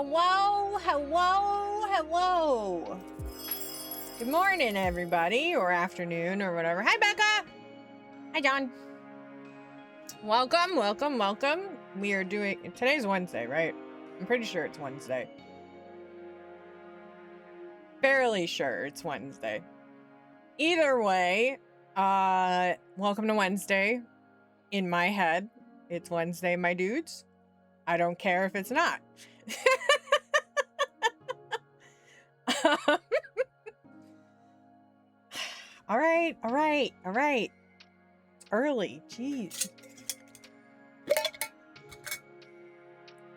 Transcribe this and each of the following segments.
Hello, hello, hello. Good morning, everybody, or afternoon, or whatever. Hi, Becca. Hi, John. Welcome, welcome, welcome. We are doing, today's Wednesday, right? I'm pretty sure it's Wednesday. Fairly sure it's Wednesday. Either way, welcome to Wednesday. In my head, it's Wednesday, my dudes. I don't care if it's not. All right. It's early, jeez.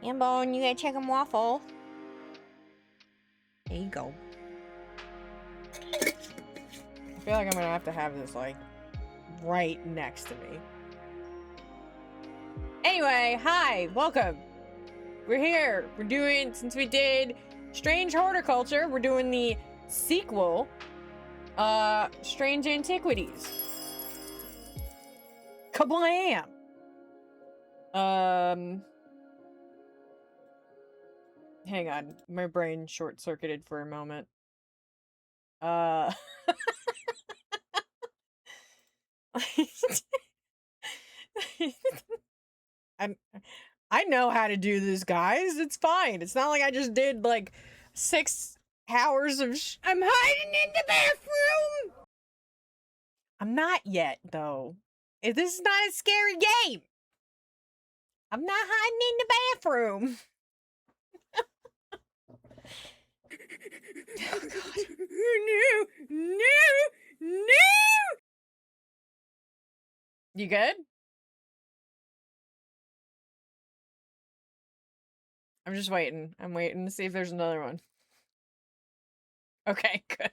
Hambone, you got chicken waffle. There you go. I feel like I'm gonna have to have this, like, right next to me. Anyway, hi, welcome. We're here. We're doing, since we did Strange Horticulture, we're doing the sequel, Strange Antiquities. Kablam! Hang on, my brain short-circuited for a moment. I know how to do this, guys. It's fine. It's not like I just did like 6 hours of I'm hiding in the bathroom. I'm not yet, though. This is not a scary game. I'm not hiding in the bathroom. Oh, God. No. You good? I'm just waiting. I'm waiting to see if there's another one. Okay, good.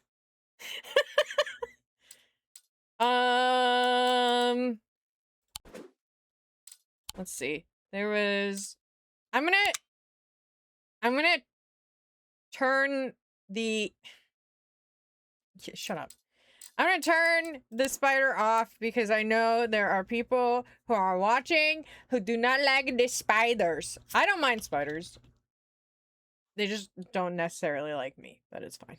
Let's see. There was... I'm gonna turn the... Yeah, shut up. I'm gonna turn the spider off because I know there are people who are watching who do not like the spiders. I don't mind spiders. They just don't necessarily like me. That is fine.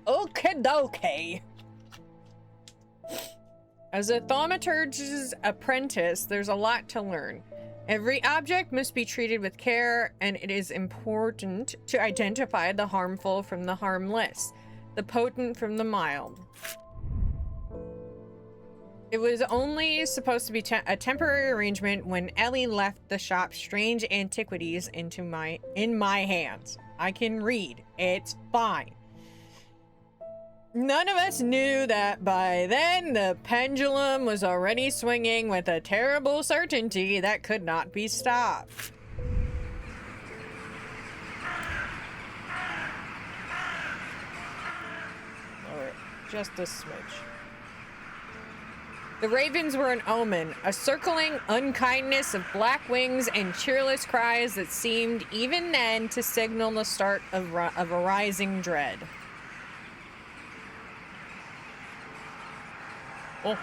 Okie dokie. As a thaumaturge's apprentice, there's a lot to learn. Every object must be treated with care, and it is important to identify the harmful from the harmless, the potent from the mild. It was only supposed to be a temporary arrangement when Ellie left the shop Strange Antiquities in my hands. I can read. It's fine. None of us knew that by then the pendulum was already swinging with a terrible certainty that could not be stopped. Or just a smidge. The ravens were an omen, a circling unkindness of black wings and cheerless cries that seemed even then to signal the start of a rising dread. Oh.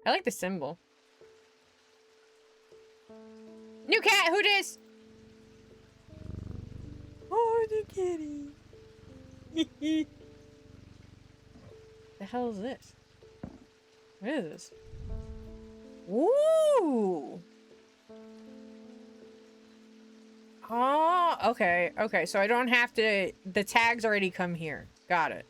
I like the symbol. New cat, who dis? Oh, the kitty. The hell is this? What is this? Ooh. Oh, okay. Okay, so I don't have to... The tags already come here. Got it.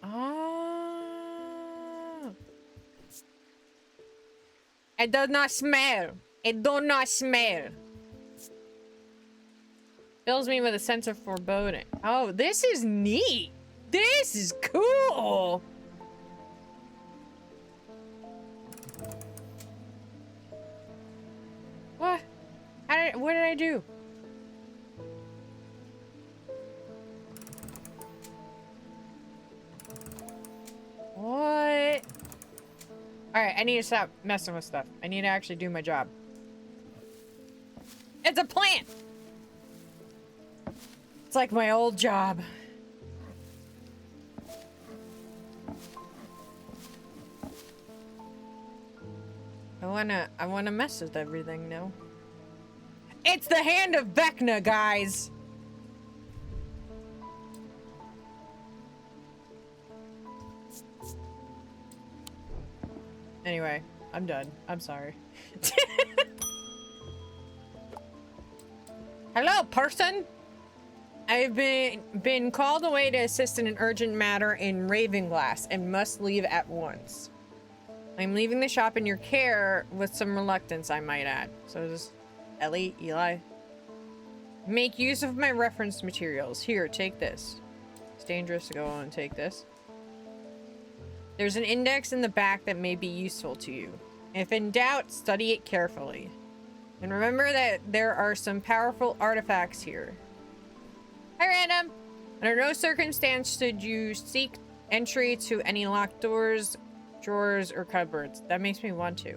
Oh. It does not smell. It do not smell. Fills me with a sense of foreboding. Oh, this is neat. This is cool. What? What did I do? What? Alright, I need to stop messing with stuff. I need to actually do my job. It's a plant! like my old job. I wanna mess with everything now. It's the hand of Vecna, guys! Anyway, I'm done. I'm sorry. Hello, person! I've been called away to assist in an urgent matter in Ravenglass and must leave at once. I'm leaving the shop in your care with some reluctance, I might add. So just Ellie, Eli. Make use of my reference materials. Here, take this. It's dangerous to go on and take this. There's an index in the back that may be useful to you. If in doubt, study it carefully. And remember that there are some powerful artifacts here. Hi, Random! Under no circumstance should you seek entry to any locked doors, drawers, or cupboards. That makes me want to.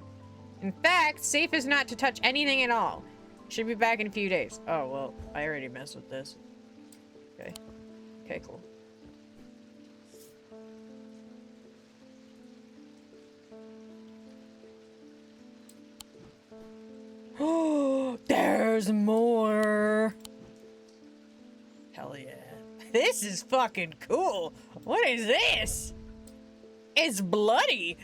In fact, safe is not to touch anything at all. Should be back in a few days. Oh, well, I already messed with this. Okay. Okay, cool. Oh, there's more. Hell yeah. This is fucking cool. What is this? It's bloody.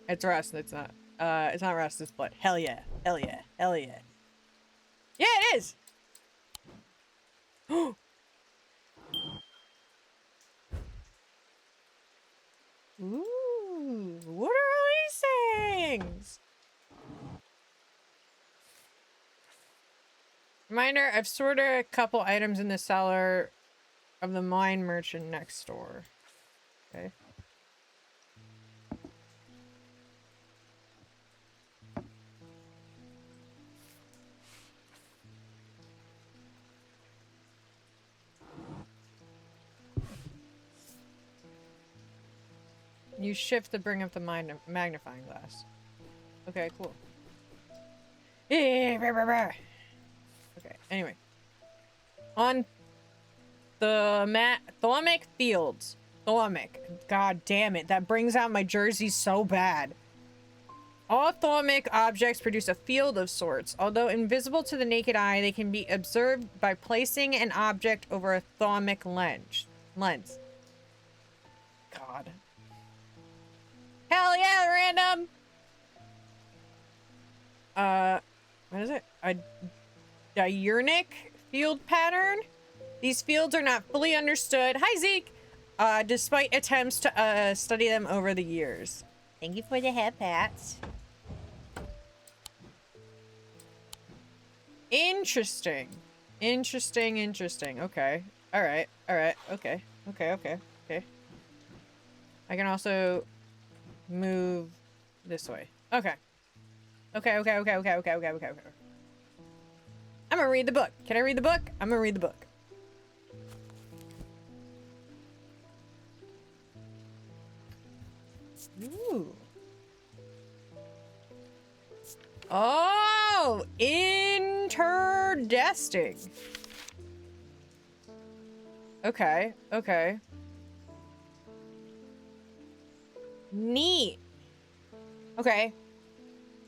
It's rust. It's not rust. It's blood. Hell yeah. Hell yeah. Hell yeah. Yeah, it is. Ooh, what are all these things? Reminder, I've sorted a couple items in the cellar of the mine merchant next door. Okay. You shift to bring up the magnifying glass. Okay, cool. Okay, anyway. On the Thalamic Fields. Thalamic. God damn it. That brings out my jersey so bad. All Thalamic objects produce a field of sorts. Although invisible to the naked eye, they can be observed by placing an object over a Thalamic lens. God. Hell yeah, Random! What is it? A diurnic field pattern? These fields are not fully understood. Hi, Zeke! Despite attempts to study them over the years. Thank you for the head pats. Interesting. Interesting. Okay. Alright. Okay. I can also move this way. Okay. Okay. I'm gonna read the book. Can I read the book? I'm gonna read the book. Ooh. Oh, interdesting. Okay. Neat. Okay.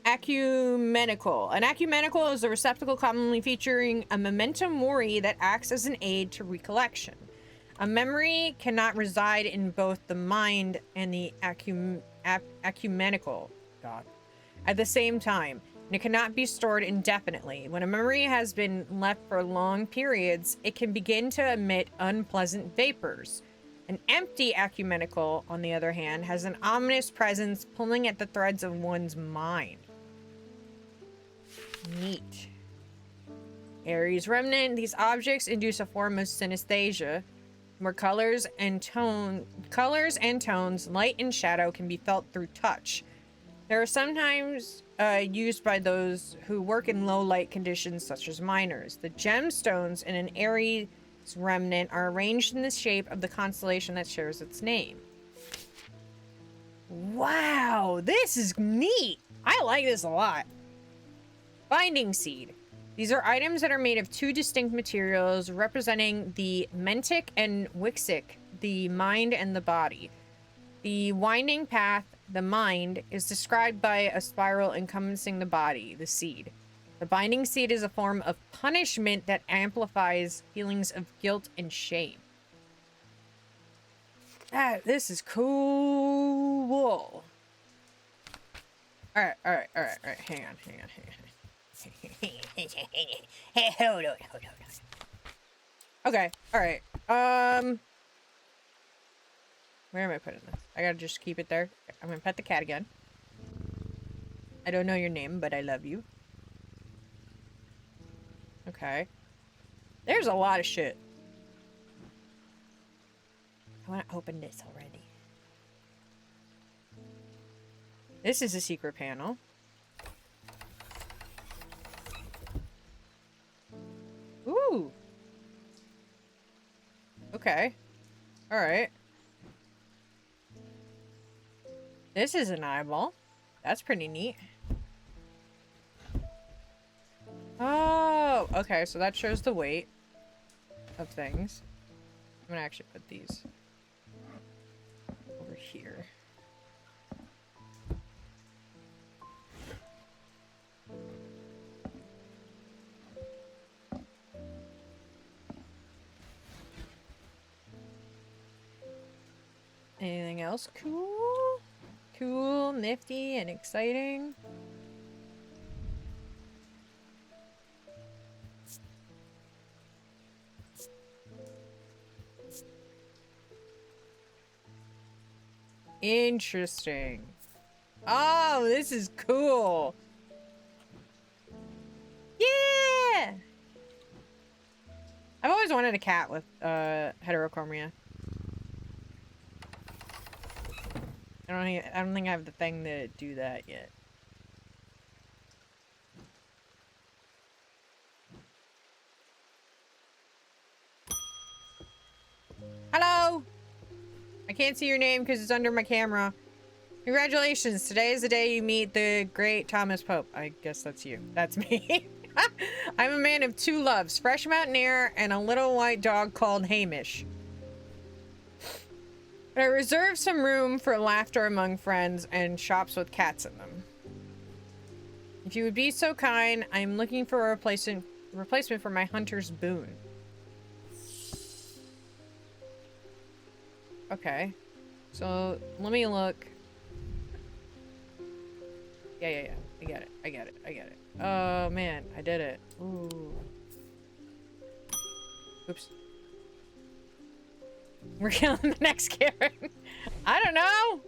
Ecumenical. An ecumenical is a receptacle commonly featuring a memento mori that acts as an aid to recollection. A memory cannot reside in both the mind and the ecumenical at the same time, and it cannot be stored indefinitely. When a memory has been left for long periods, it can begin to emit unpleasant vapors. An empty ecumenical, on the other hand, has an ominous presence pulling at the threads of one's mind. Neat. Aries remnant. These objects induce a form of synesthesia, where colors and tones, light and shadow, can be felt through touch. They are sometimes used by those who work in low light conditions, such as miners. The gemstones in an Aries remnant are arranged in the shape of the constellation that shares its name. Wow, this is neat. I like this a lot. Binding seed. These are items that are made of two distinct materials representing the mentic and wixic, the mind and the body. The winding path, the mind, is described by a spiral encompassing the body, the seed. The binding seed is a form of punishment that amplifies feelings of guilt and shame. Ah, this is cool. Alright. Hang on. Hold on. Okay, alright. Where am I putting this? I gotta just keep it there. I'm gonna pet the cat again. I don't know your name, but I love you. Okay. There's a lot of shit. I want to open this already. This is a secret panel. Ooh. Okay. Alright. This is an eyeball. That's pretty neat. Oh, okay, so that shows the weight of things. I'm gonna actually put these over here. Anything else cool? Cool, nifty, and exciting. Interesting. Oh, this is cool. Yeah! I've always wanted a cat with heterochromia. I don't think I have the thing to do that yet. Hello! I can't see your name because it's under my camera. Congratulations, today is the day you meet the great Thomas Pope. I guess that's you. That's me. I'm a man of two loves, fresh mountain air and a little white dog called Hamish. But I reserve some room for laughter among friends and shops with cats in them. If you would be so kind, I'm looking for a replacement for my hunter's boon. Okay. So, let me look. Yeah. I get it. Oh, man. I did it. Ooh. Oops. We're killing the next Karen. I don't know.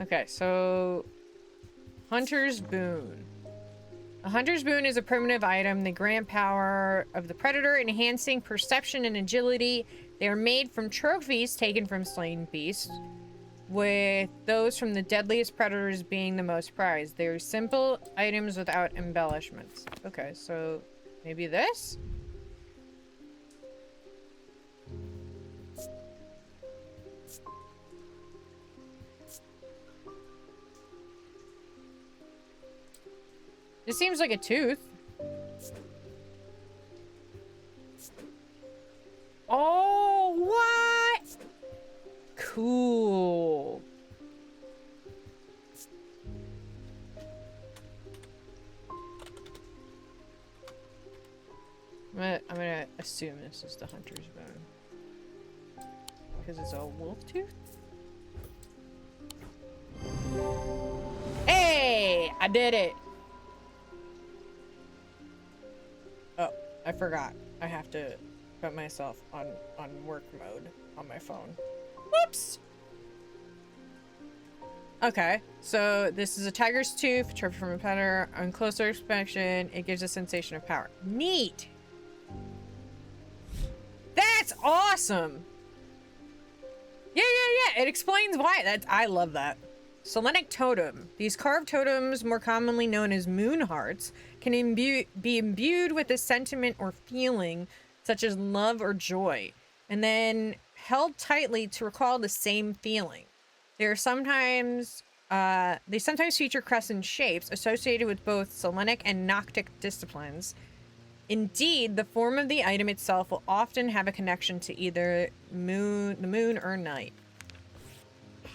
Okay, so... Hunter's Boon. A Hunter's Boon is a primitive item. They grant power of the predator, enhancing perception and agility. They are made from trophies taken from slain beasts, with those from the deadliest predators being the most prized. They are simple items without embellishments. Okay, so maybe this? This seems like a tooth. Oh, what? Cool. I'm gonna assume this is the hunter's bone. Because it's a wolf tooth? Hey! I did it! Oh, I forgot. I have to put myself on work mode on my phone. Whoops! Okay, so this is a tiger's tooth, trophy from a predator. On closer inspection, it gives a sensation of power. Neat! That's awesome! Yeah, it explains why. I love that. Selenic totem. These carved totems, more commonly known as moon hearts, can be imbued with a sentiment or feeling, such as love or joy, and then held tightly to recall the same feeling. They are sometimes They sometimes feature crescent shapes associated with both Selenic and Noctic disciplines. Indeed, the form of the item itself will often have a connection to either the moon or night.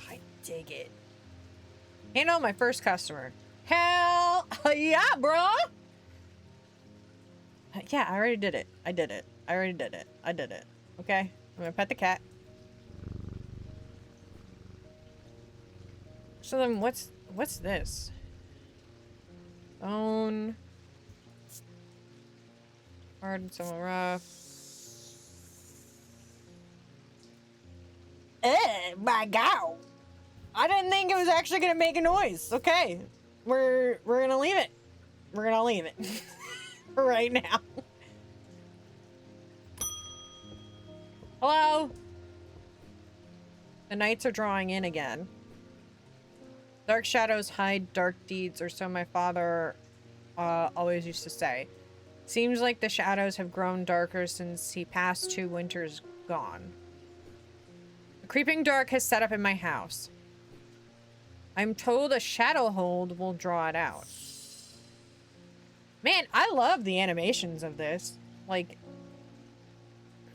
I dig it. Handle my first customer. Hell yeah, bro! Yeah, I already did it. I did it. I already did it. I did it. Okay, I'm gonna pet the cat. So then what's this? Bone. Hard and somewhat rough. My God. I didn't think it was actually gonna make a noise. Okay. We're gonna leave it. We're gonna leave it. For right now. Hello? The nights are drawing in again. Dark shadows hide dark deeds, or so my father always used to say. Seems like the shadows have grown darker since he passed 2 winters gone. A creeping dark has set up in my house. I'm told a shadow hold will draw it out. Man, I love the animations of this. Like,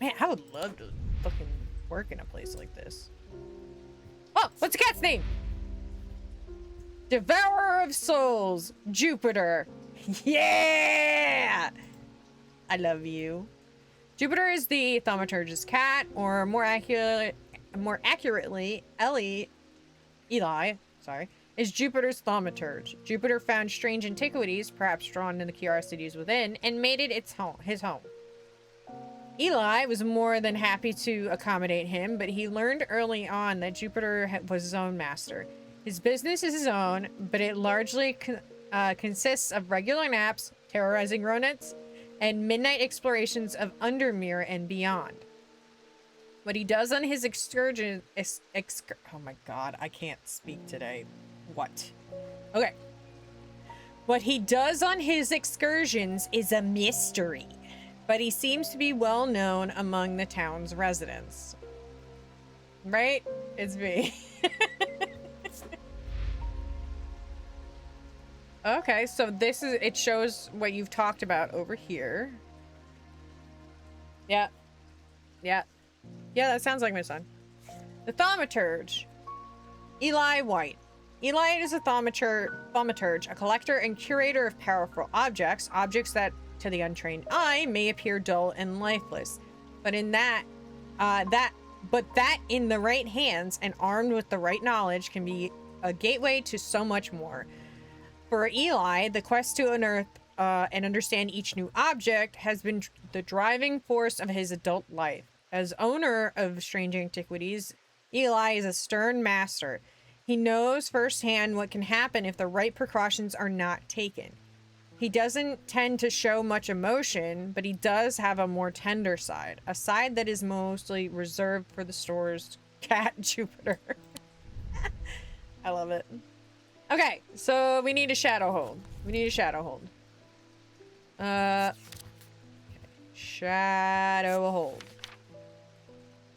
man, I would love to fucking work in a place like this. Oh, what's the cat's name? Devourer of Souls, Jupiter. Yeah! I love you. Jupiter is the thaumaturge's cat, or more accurately, Eli, is Jupiter's thaumaturge. Jupiter found strange antiquities, perhaps drawn in the curiosities within, and made it his home. Eli was more than happy to accommodate him, but he learned early on that Jupiter was his own master. His business is his own, but it largely consists of regular naps, terrorizing rodents, and midnight explorations of Undermere and beyond. What he does on his excursion... oh my god, I can't speak today. What? Okay. What he does on his excursions is a mystery, but he seems to be well known among the town's residents. Right? It's me. Okay, so this is, it shows what you've talked about over here. Yeah. Yeah. Yeah, that sounds like my son. The thaumaturge. Eli White. Eli is a thaumaturge, a collector and curator of powerful objects, objects that, to the untrained eye, may appear dull and lifeless. But in that in the right hands and armed with the right knowledge can be a gateway to so much more. For Eli, the quest to unearth and understand each new object has been the driving force of his adult life. As owner of strange antiquities, Eli is a stern master. He knows firsthand what can happen if the right precautions are not taken. He doesn't tend to show much emotion, but he does have a more tender side, a side that is mostly reserved for the store's cat, Jupiter. I love it. Okay, so we need a shadow hold. We need a shadow hold. Okay. Shadow hold.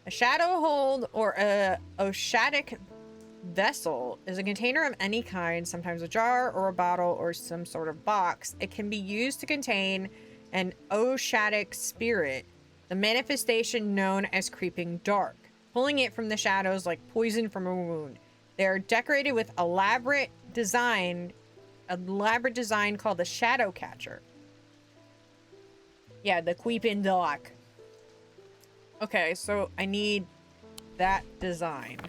A shadow hold or a oshatic vessel is a container of any kind, sometimes a jar or a bottle or some sort of box. It can be used to contain an oshatic spirit, the manifestation known as creeping dark, pulling it from the shadows like poison from a wound. They are decorated with elaborate design called the shadow catcher. Yeah, the creeping dark. Okay, so I need that design.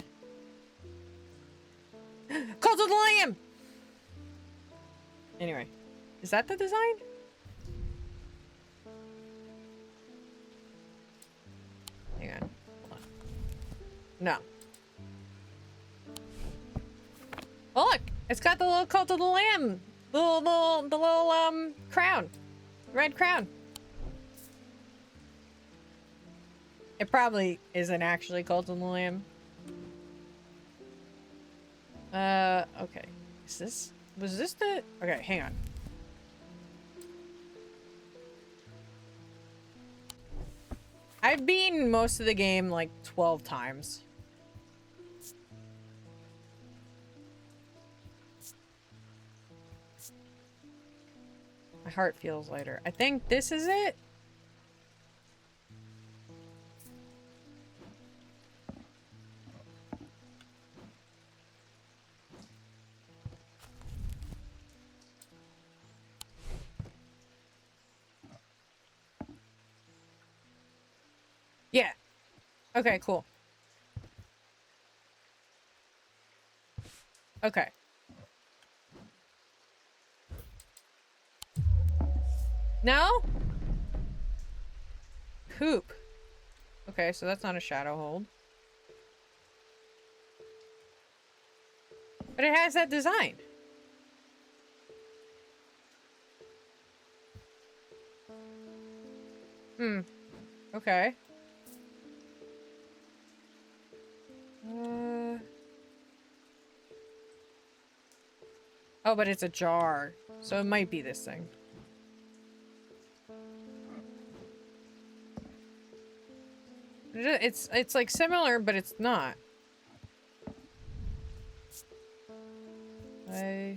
Cult of the Lamb! Anyway, is that the design? Hang on. Hold on. No. Oh, look! It's got the little Cult of the Lamb! The little crown. Red crown. It probably isn't actually Cult of the Lamb. Okay. Was this the... Okay, hang on. I've beaten most of the game like 12 times. My heart feels lighter. I think this is it. Yeah. Okay, cool. Okay. No? Poop. Okay, so that's not a shadow hold. But it has that design. Hmm. Okay. Oh, but it's a jar. So it might be this thing. It's like similar, but it's not. Hmm.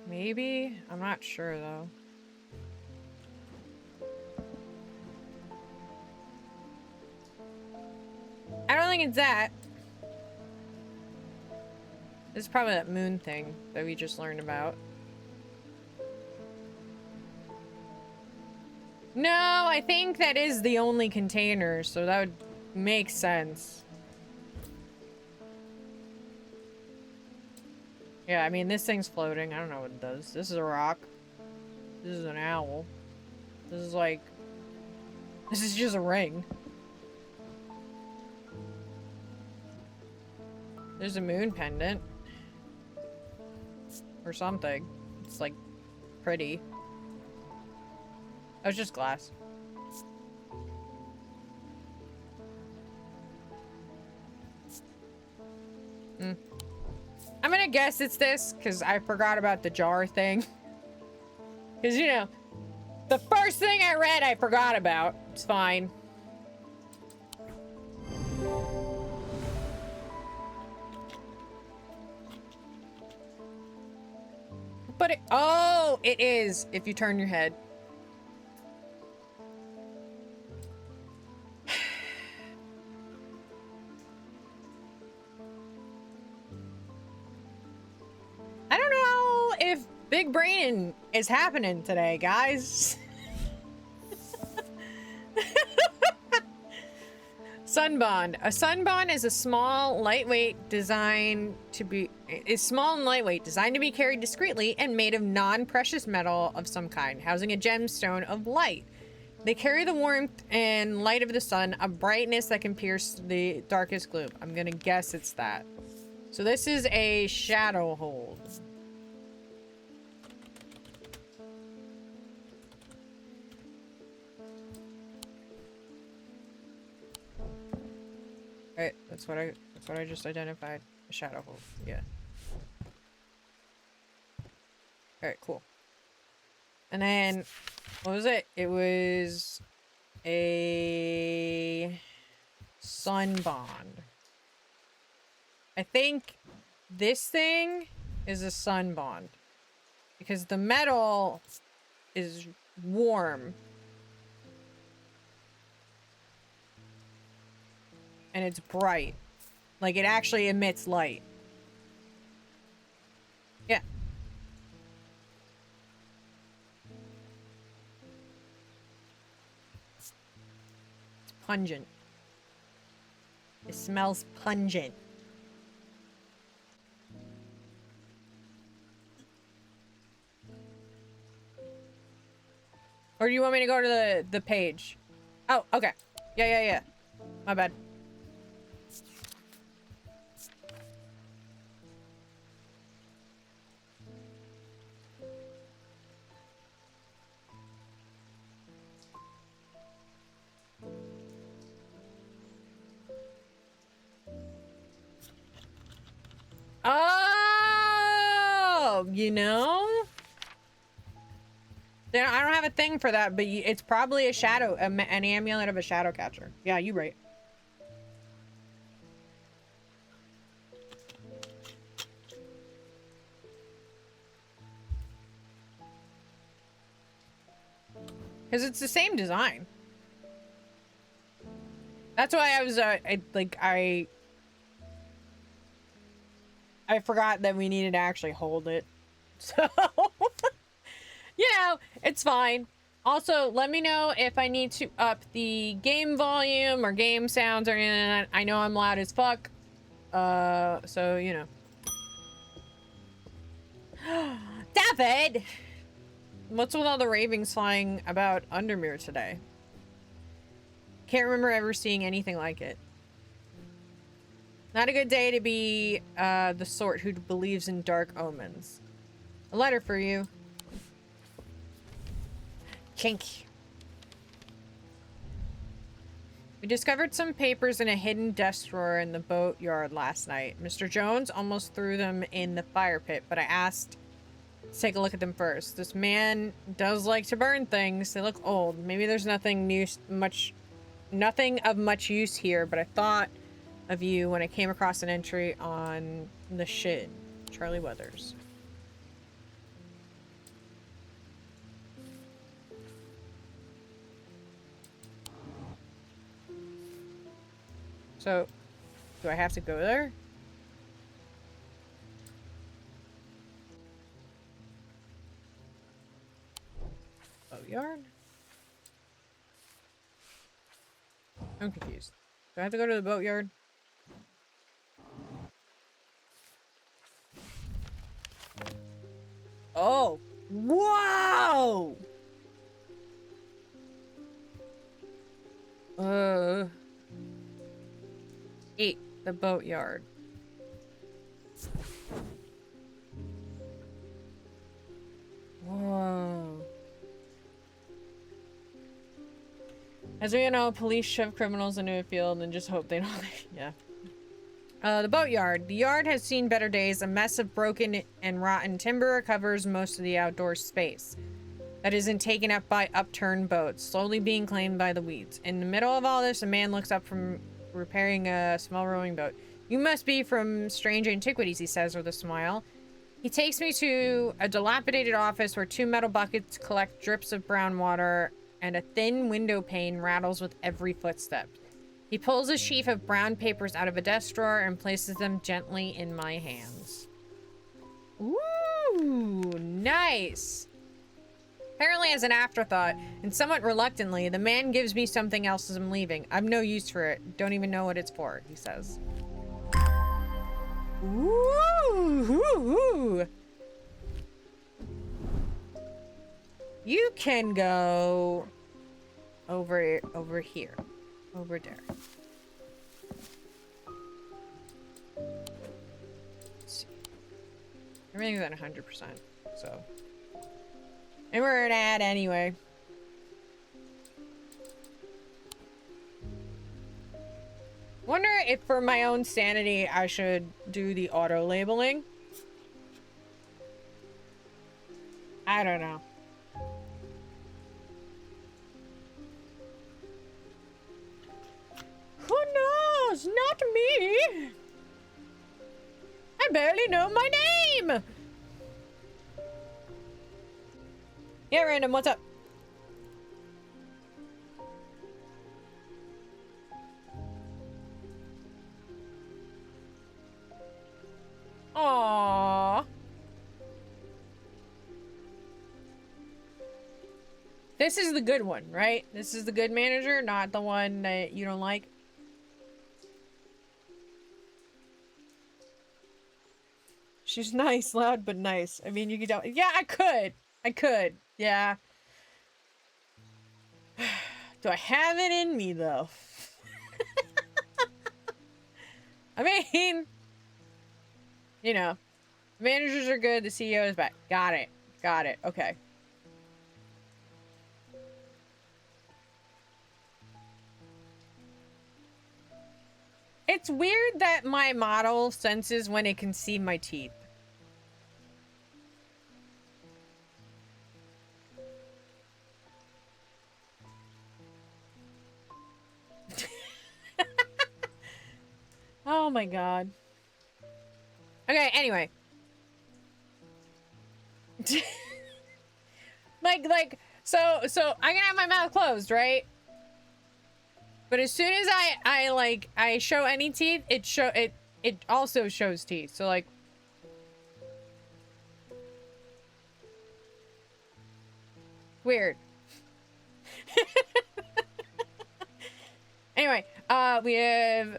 Maybe? I'm not sure though. I don't think it's that. This is probably that moon thing that we just learned about. No, I think that is the only container, so that would make sense. Yeah, I mean, this thing's floating. I don't know what it does. This is a rock. This is an owl. This is like... This is just a ring. There's a moon pendant. Or something. It's like pretty. Oh, it's just glass. Hmm. I'm gonna guess it's this, because I forgot about the jar thing. Because, you know, the first thing I read, I forgot about. It's fine. But it... Oh, it is, if you turn your head. I don't know if big brain is happening today, guys. Sunbond. A sunbond is a small, lightweight designed to be small and lightweight, designed to be carried discreetly and made of non-precious metal of some kind, housing a gemstone of light. They carry the warmth and light of the sun, a brightness that can pierce the darkest gloom. I'm gonna guess it's that. So this is a shadow hold. Right, that's what I just identified. A shadow hold. Yeah. Alright, cool. And then what was it? It was a sun bond. I think this thing is a sun bond. Because the metal is warm. And it's bright. Like, it actually emits light. Yeah. It's pungent. It smells pungent. Or do you want me to go to the page? Oh, okay. Yeah. My bad. Oh, you know? I don't have a thing for that, but it's probably a shadow, an amulet of a shadow catcher. Yeah, you right. Because it's the same design. That's why I was, I forgot that we needed to actually hold it. So, you know, it's fine. Also, let me know if I need to up the game volume or game sounds or anything. I know I'm loud as fuck. So, you know. David! What's with all the ravings flying about Undermere today? Can't remember ever seeing anything like it. Not a good day to be the sort who believes in dark omens. A letter for you. Chink. We discovered some papers in a hidden desk drawer in the boatyard last night. Mr. Jones almost threw them in the fire pit, but I asked to take a look at them first. This man does like to burn things. They look old. Maybe there's nothing of much use here, but I thought of you when I came across an entry on the shit. Charlie Weathers. So, do I have to go there? Boatyard? I'm confused. Do I have to go to the boatyard? Oh! Wow! The boatyard. Whoa. As we know, police shove criminals into a field and just hope they don't. Yeah. The boatyard. The yard has seen better days. A mess of broken and rotten timber covers most of the outdoor space that isn't taken up by upturned boats, slowly being claimed by the weeds. In the middle of all this, a man looks up from repairing a small rowing boat. You must be from Strange Antiquities, he says with a smile. He takes me to a dilapidated office where 2 metal buckets collect drips of brown water and a thin window pane rattles with every footstep. He pulls a sheaf of brown papers out of a desk drawer and places them gently in my hands. Ooh, nice. Apparently as an afterthought, and somewhat reluctantly, the man gives me something else as I'm leaving. I've no use for it. Don't even know what it's for, he says. Ooh. You can go over here. Over there. Let's see. Everything's at 100%, so. And we're an ad anyway. Wonder if for my own sanity I should do the auto labeling. I don't know. Who knows? Not me. I barely know my name. Yeah, Random, what's up? Aww. This is the good one, right? This is the good manager, not the one that you don't like. She's nice, loud, but nice. I mean, you could tell. Yeah, I could. Yeah. Do I have it in me, though? I mean, you know, managers are good. The CEO is back. Got it. Okay. It's weird that my model senses when it can see my teeth. my god. Okay, anyway. So I can have my mouth closed, right? But as soon as I show any teeth, it also shows teeth. So like, weird. Anyway, we have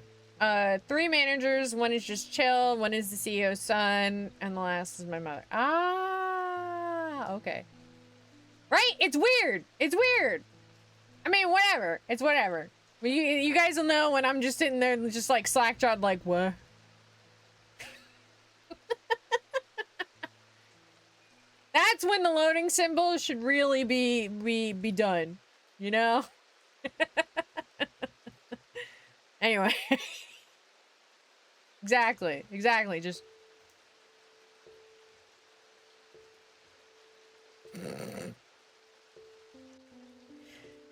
3 managers. One is just chill, one is the CEO's son, and the last is my mother. Ah, okay. Right? It's weird. It's weird. I mean, whatever. It's whatever. You guys will know when I'm just sitting there just like slack-jawed like, what? That's when the loading symbol should really be done. You know? Anyway. Exactly. Exactly. Just...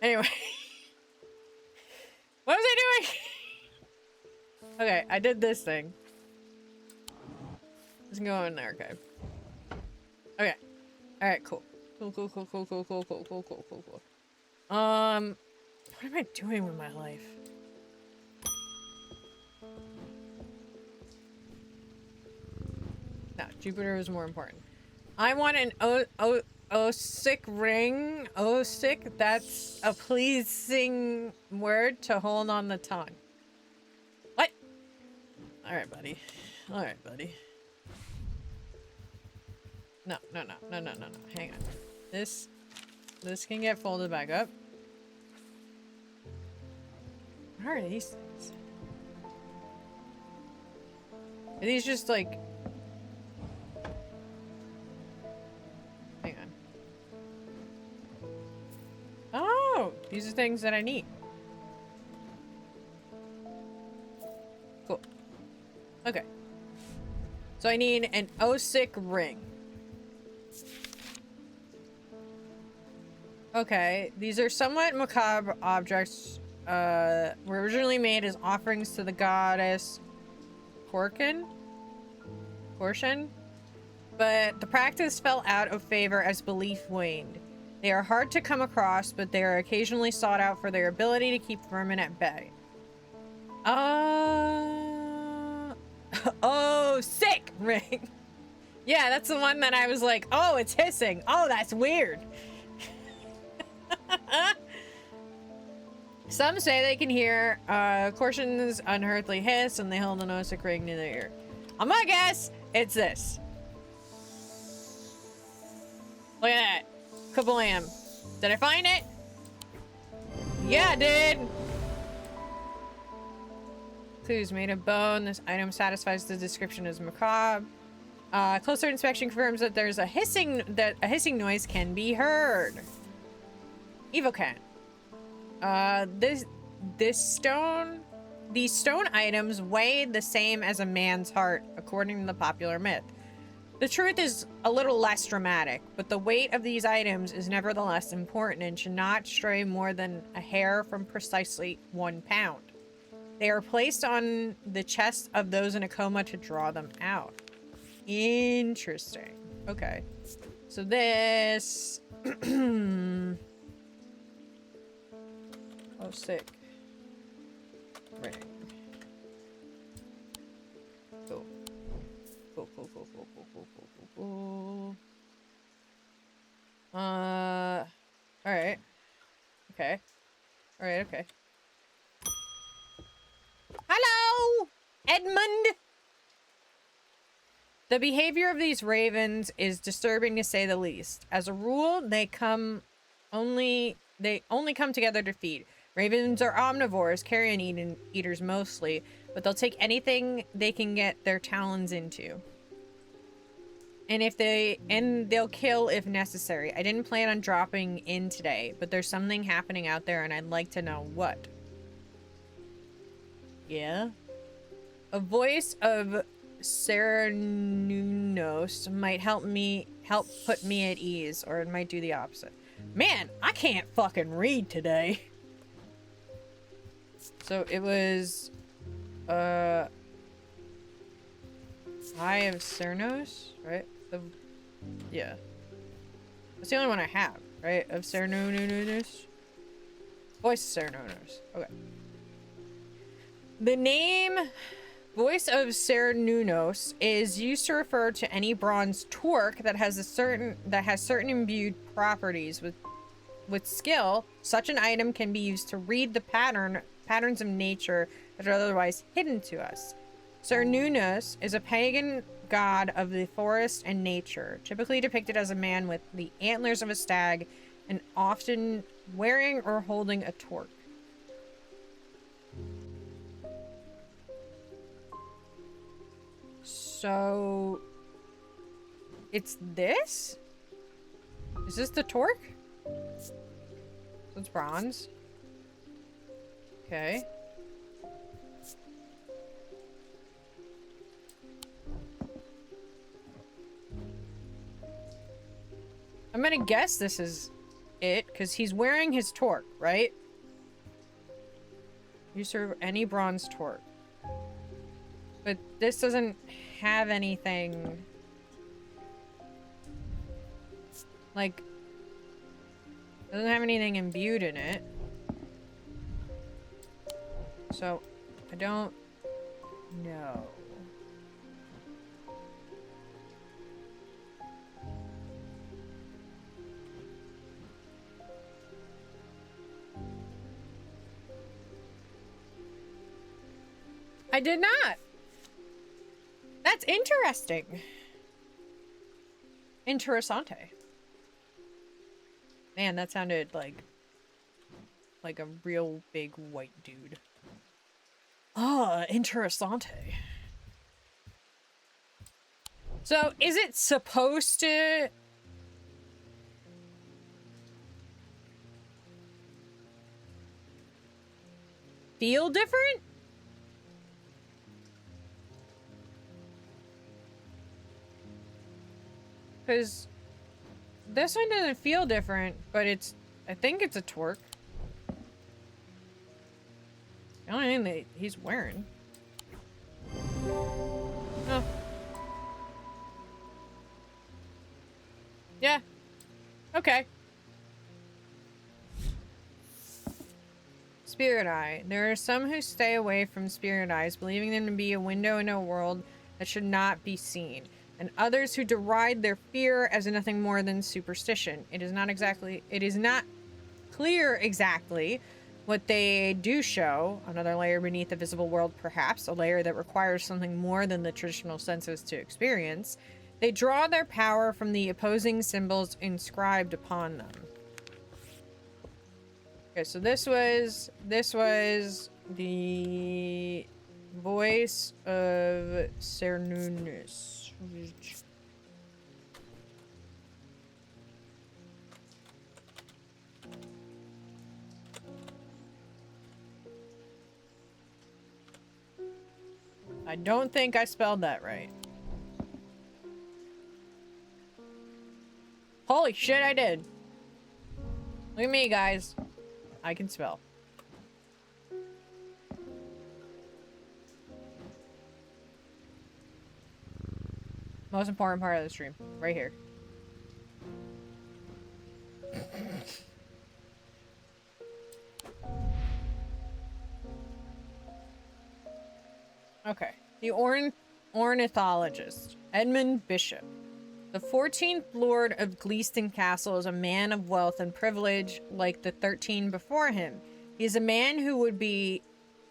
Anyway. What was I doing? Okay, I did this thing. Let's go in there, okay. Okay. Alright, cool. Cool. What am I doing with my life? No, Jupiter is more important. I want an Osic ring. Osic, that's a pleasing word to hold on the tongue. What? Alright, buddy. Alright, buddy. No. Hang on. This can get folded back up. What are these things? Are these just like... Hang on. Oh! These are things that I need. Cool. Okay. So I need an Osic ring. Okay, these are somewhat macabre objects. Were originally made as offerings to the goddess Portion, but the practice fell out of favor as belief waned. They are hard to come across, but they are occasionally sought out for their ability to keep vermin at bay. Oh, sick ring. Yeah, that's the one that I was like, oh, it's hissing. Oh, that's weird. Some say they can hear Corshun's unearthly hiss and they hold an Osic ring near their ear. I'm gonna guess it's this. Look at that. Kablam. Did I find it? Yeah, I did. Clues made of bone. This item satisfies the description as macabre. Closer inspection confirms that there's a hissing noise can be heard. Evocat. These stone items weigh the same as a man's heart, according to the popular myth. The truth is a little less dramatic, but the weight of these items is nevertheless important and should not stray more than a hair from precisely 1 pound. They are placed on the chests of those in a coma to draw them out. Interesting. Okay. So this... Oh, sick. Ring. Cool. Cool. Alright. Okay. Alright, okay. Hello! Edmund! The behavior of these ravens is disturbing to say the least. As a rule, they only come together to feed. Ravens are omnivores, carrion eaters mostly, but they'll take anything they can get their talons into. And they'll kill if necessary. I didn't plan on dropping in today, but there's something happening out there and I'd like to know what. Yeah? A voice of Serenunos might help put me at ease, or it might do the opposite. Man, I can't fucking read today. So it was Eye of Cernos, right? Yeah. That's the only one I have, right? Of Cernos. Voice of Cernos. Okay. The name Voice of Cernunnos is used to refer to any bronze torque that has certain imbued properties. With skill, such an item can be used to read the patterns of nature that are otherwise hidden to us. Cernunnos is a pagan god of the forest and nature, typically depicted as a man with the antlers of a stag and often wearing or holding a torque. So it's this? Is this the torque? So it's bronze. Okay. I'm gonna guess this is it, because he's wearing his torque, right? You serve any bronze torque. But this doesn't have anything... like... doesn't have anything imbued in it. So, I don't know. I did not. That's interesting. Interessante. Man, that sounded like a real big white dude. Ah, interessante. So, is it supposed to... feel different? Because this one doesn't feel different, but it's... I think it's a torque. The only thing that he's wearing. Oh. Yeah. Okay. Spirit Eye. There are some who stay away from Spirit Eyes, believing them to be a window into a world that should not be seen, and others who deride their fear as nothing more than superstition. It is not clear exactly what they do show. Another layer beneath the visible world, perhaps, a layer that requires something more than the traditional senses to experience. They draw their power from the opposing symbols inscribed upon them. Okay, so this was the Voice of Cernunnos. I don't think I spelled that right. Holy shit, I did. Look at me, guys. I can spell. Most important part of the stream. Right here. Okay. The ornithologist. Edmund Bishop. The 14th Lord of Gleeston Castle is a man of wealth and privilege like the 13 before him. He is a man who would be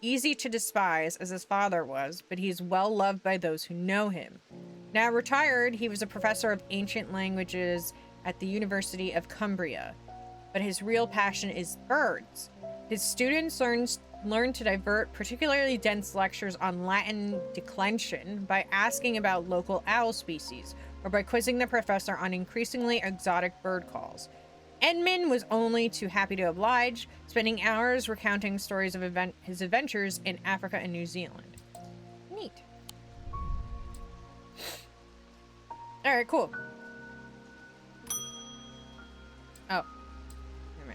easy to despise, as his father was, but he is well loved by those who know him. Now retired, he was a professor of ancient languages at the University of Cumbria, but his real passion is birds. His students learn to divert particularly dense lectures on Latin declension by asking about local owl species, or by quizzing the professor on increasingly exotic bird calls. Edmund was only too happy to oblige, spending hours recounting stories of his adventures in Africa and New Zealand. Neat. Alright, cool. Oh.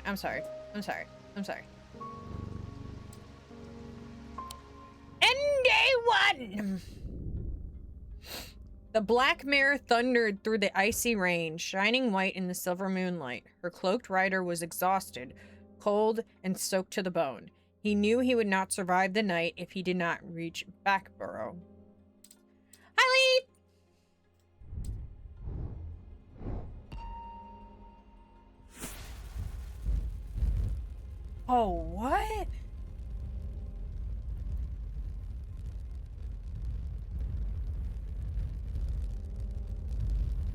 I'm sorry. ND1! The black mare thundered through the icy rain, shining white in the silver moonlight. Her cloaked rider was exhausted, cold, and soaked to the bone. He knew he would not survive the night if he did not reach Backborough. Hi, Lee! Oh, what?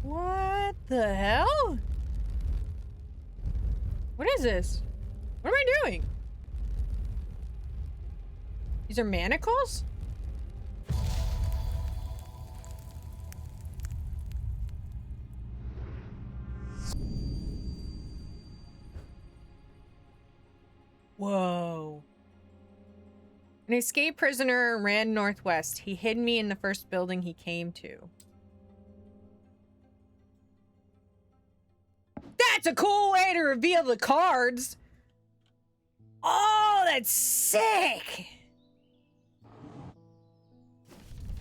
What the hell? What is this? What am I doing? These are manacles? Whoa. An escaped prisoner ran northwest. He hid me in the first building he came to. That's a cool way to reveal the cards. Oh, that's sick.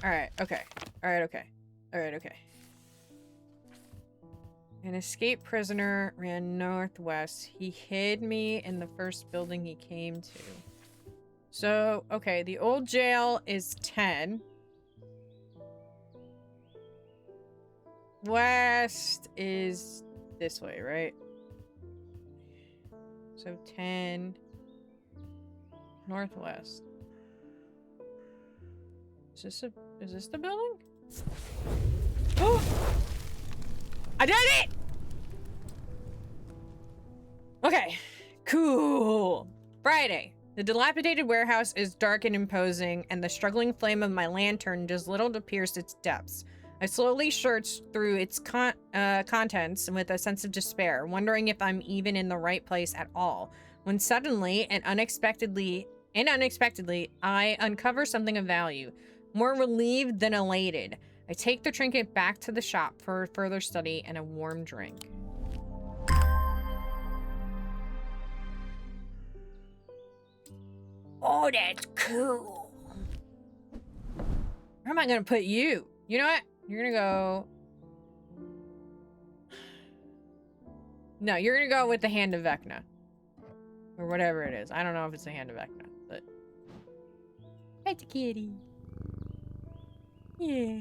All right, okay. All right, okay. All right, okay. An escaped prisoner ran northwest. He hid me in the first building he came to. So, okay, the old jail is 10. West is this way, right? So 10 northwest. Is this the building? Oh! I did it! Okay, cool. Friday. The dilapidated warehouse is dark and imposing, and the struggling flame of my lantern does little to pierce its depths. I slowly search through its contents with a sense of despair, wondering if I'm even in the right place at all. When suddenly and unexpectedly, I uncover something of value. More relieved than elated, I take the trinket back to the shop for further study and a warm drink. Oh, that's cool. Where am I gonna put you? You know what? You're gonna go... No, you're gonna go with the Hand of Vecna. Or whatever it is. I don't know if it's the Hand of Vecna, but... Hi, kitty. Yeah.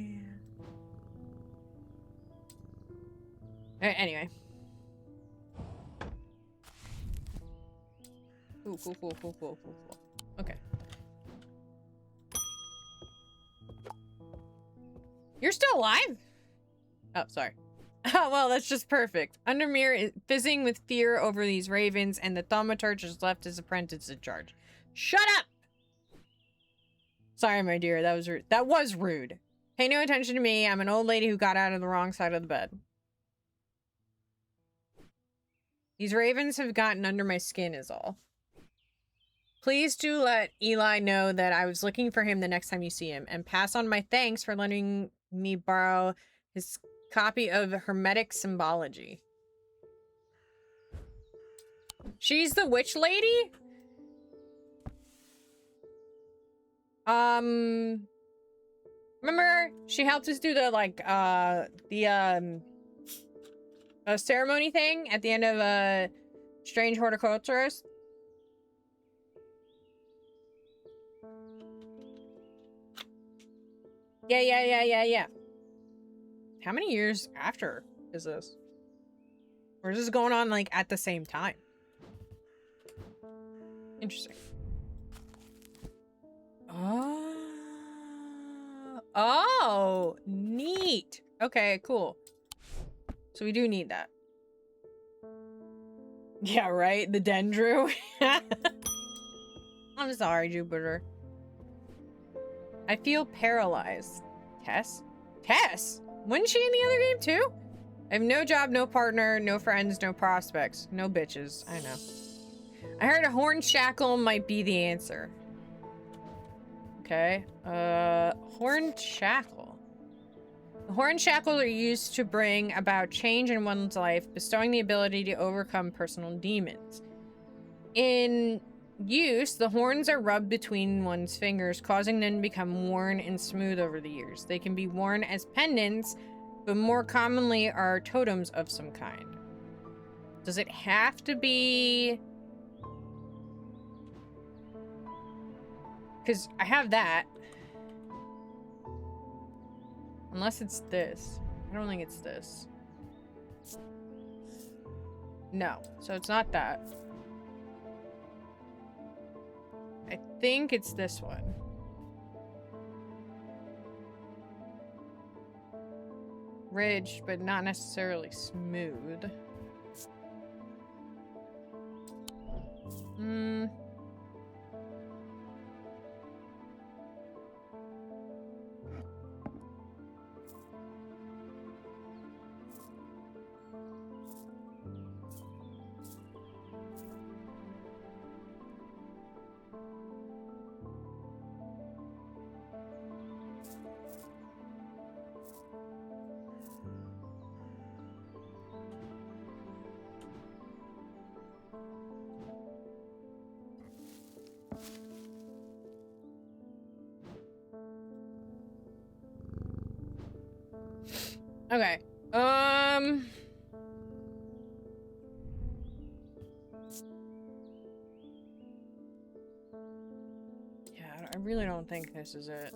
Anyway. Cool. Okay. You're still alive? Oh, sorry. Oh, well, that's just perfect. Undermere is fizzing with fear over these ravens, and the thaumaturge has left his apprentice in charge. Shut up! Sorry, my dear. That was rude. That was rude. Pay no attention to me. I'm an old lady who got out of the wrong side of the bed. These ravens have gotten under my skin is all. Please do let Eli know that I was looking for him the next time you see him, and pass on my thanks for letting me borrow his copy of Hermetic Symbology. She's the witch lady? Remember she helped us do the ceremony thing at the end of Strange Horticulturist? Yeah. How many years after is this? Or is this going on like at the same time? Interesting. Oh, neat. Okay, cool. So we do need that. Yeah, right? The Dendru. I'm sorry, Jupiter. I feel paralyzed. Tess? Tess? Wasn't she in the other game too? I have no job, no partner, no friends, no prospects. No bitches. I know. I heard a horn shackle might be the answer. Okay. Horn shackle. The horn shackles are used to bring about change in one's life, bestowing the ability to overcome personal demons. In use, the horns are rubbed between one's fingers, causing them to become worn and smooth over the years. They can be worn as pendants, but more commonly are totems of some kind. Does it have to be... Because I have that. Unless it's this. I don't think it's this. No, so it's not that. I think it's this one. Ridged, but not necessarily smooth. Okay. Yeah, I really don't think this is it.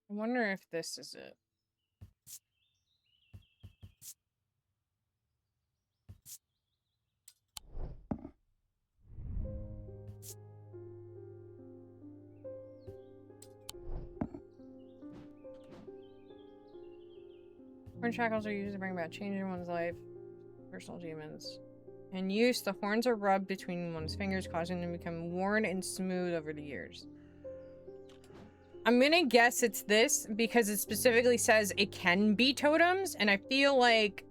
I wonder if this is it. Horn shackles are used to bring about change in one's life, personal demons. In use, the horns are rubbed between one's fingers, causing them to become worn and smooth over the years. I'm gonna guess it's this because it specifically says it can be totems, and I feel like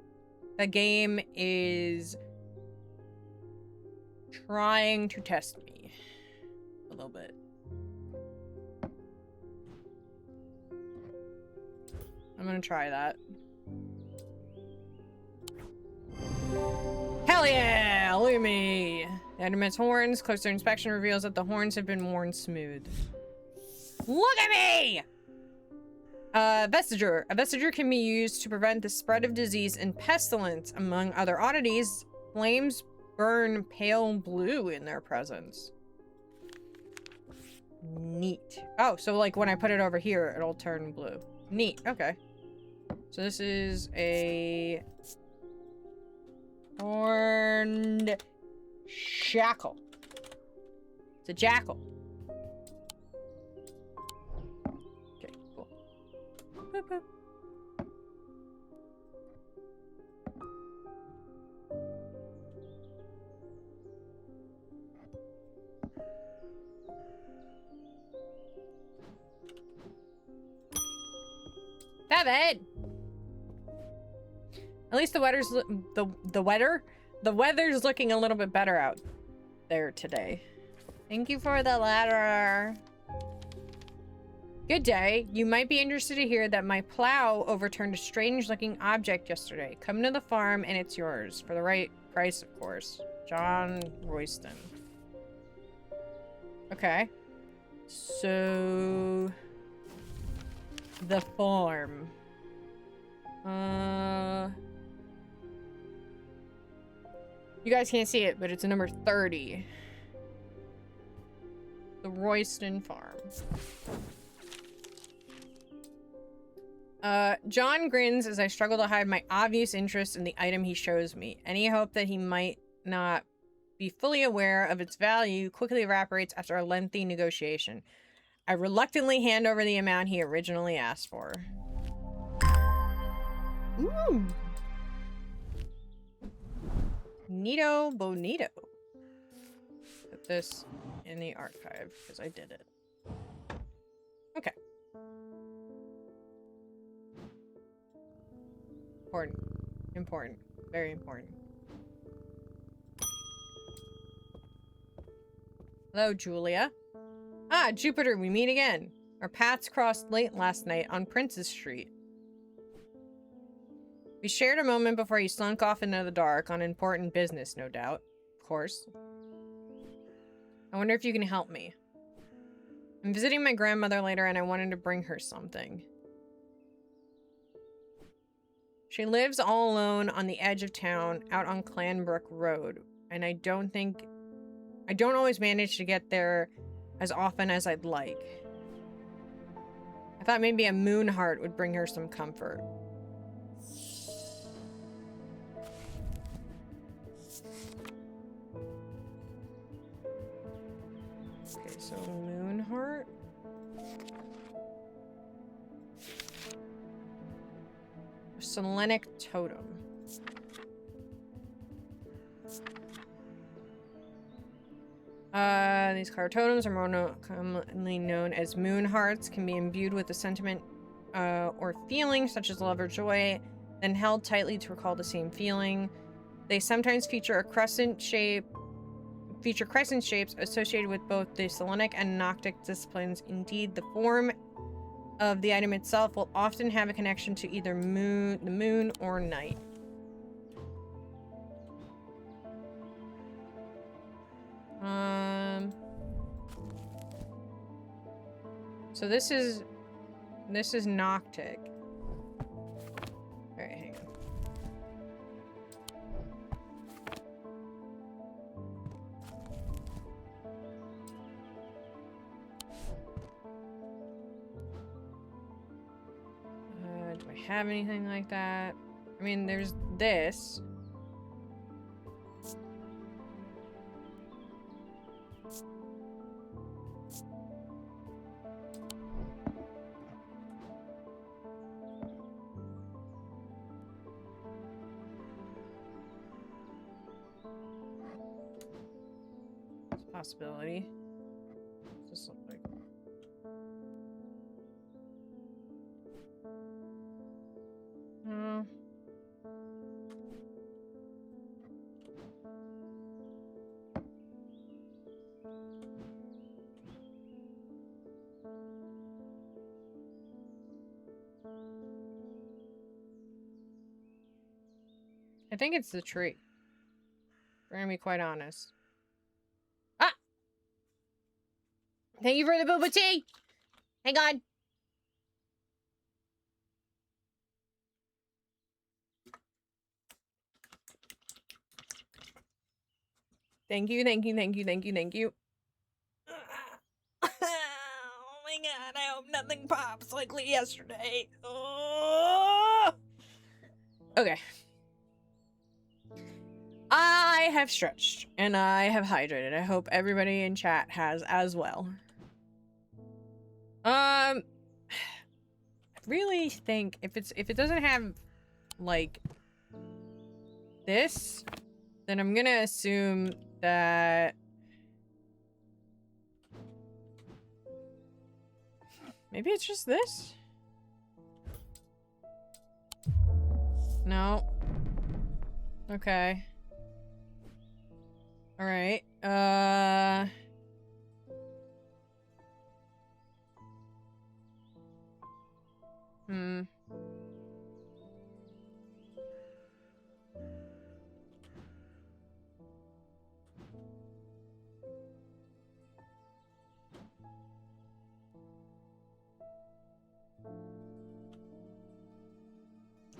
the game is trying to test me a little bit. I'm gonna try that. Hell yeah! Look at me! The item has horns. Closer inspection reveals that the horns have been worn smooth. Look at me! Vestiger. A vestiger can be used to prevent the spread of disease and pestilence. Among other oddities, flames burn pale blue in their presence. Neat. Oh, so like when I put it over here, it'll turn blue. Neat. Okay. So this is a horned shackle. It's a jackal. Okay, cool. Boop, boop. David! At least the weather's looking a little bit better out there today. Thank you for the letter. Good day. You might be interested to hear that my plow overturned a strange-looking object yesterday. Come to the farm and it's yours. For the right price, of course. John Royston. Okay. So... the farm. You guys can't see it, but it's a number 30. The Royston Farm. John grins as I struggle to hide my obvious interest in the item he shows me. Any hope that he might not be fully aware of its value quickly evaporates after a lengthy negotiation. I reluctantly hand over the amount he originally asked for. Ooh. Neato bonito. Put this in the archive because I did it. Okay. Important. Important. Very important. Hello, Julia. Ah, Jupiter, we meet again. Our paths crossed late last night on Princess Street. We shared a moment before you slunk off into the dark on important business, no doubt. Of course. I wonder if you can help me. I'm visiting my grandmother later and I wanted to bring her something. She lives all alone on the edge of town, out on Clanbrook Road, and I don't always manage to get there as often as I'd like. I thought maybe a moon heart would bring her some comfort. Okay, so moon heart. Selenic totem. These colored totems are more commonly known as moon hearts, can be imbued with a sentiment or feeling such as love or joy, then held tightly to recall the same feeling. They sometimes feature crescent shapes associated with both the Selenic and Noctic disciplines. Indeed, the form of the item itself will often have a connection to either the moon or night. So this is Noctic. Alright, hang on. Do I have anything like that? I mean, there's this. It's a possibility. What's this look like? I think it's the tree. We're gonna be quite honest. Ah! Thank you for the boba tea! Hang on. Thank you, thank you, thank you, thank you, thank you. Oh my god, I hope nothing pops like yesterday. Oh! Okay. I have stretched, and I have hydrated. I hope everybody in chat has as well. I really think if it doesn't have, like, this, then I'm gonna assume that maybe it's just this? No. Okay. Alright.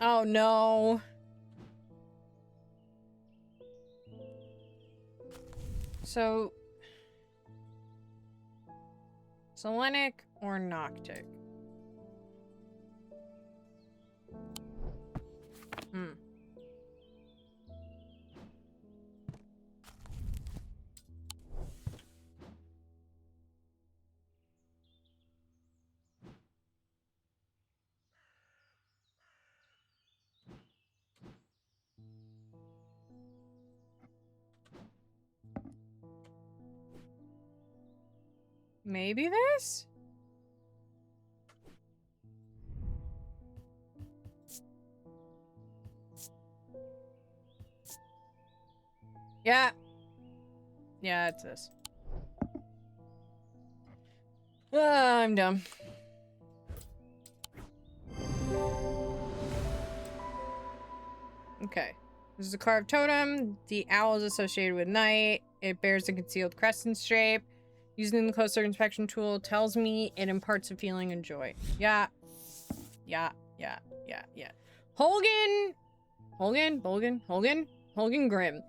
Oh no. So, Selenic or Noctic? Maybe this? Yeah. Yeah, it's this. I'm dumb. Okay. This is a carved totem. The owl is associated with night. It bears a concealed crescent shape. Using the closer inspection tool tells me it imparts a feeling of joy. Yeah. Holgan Grimm.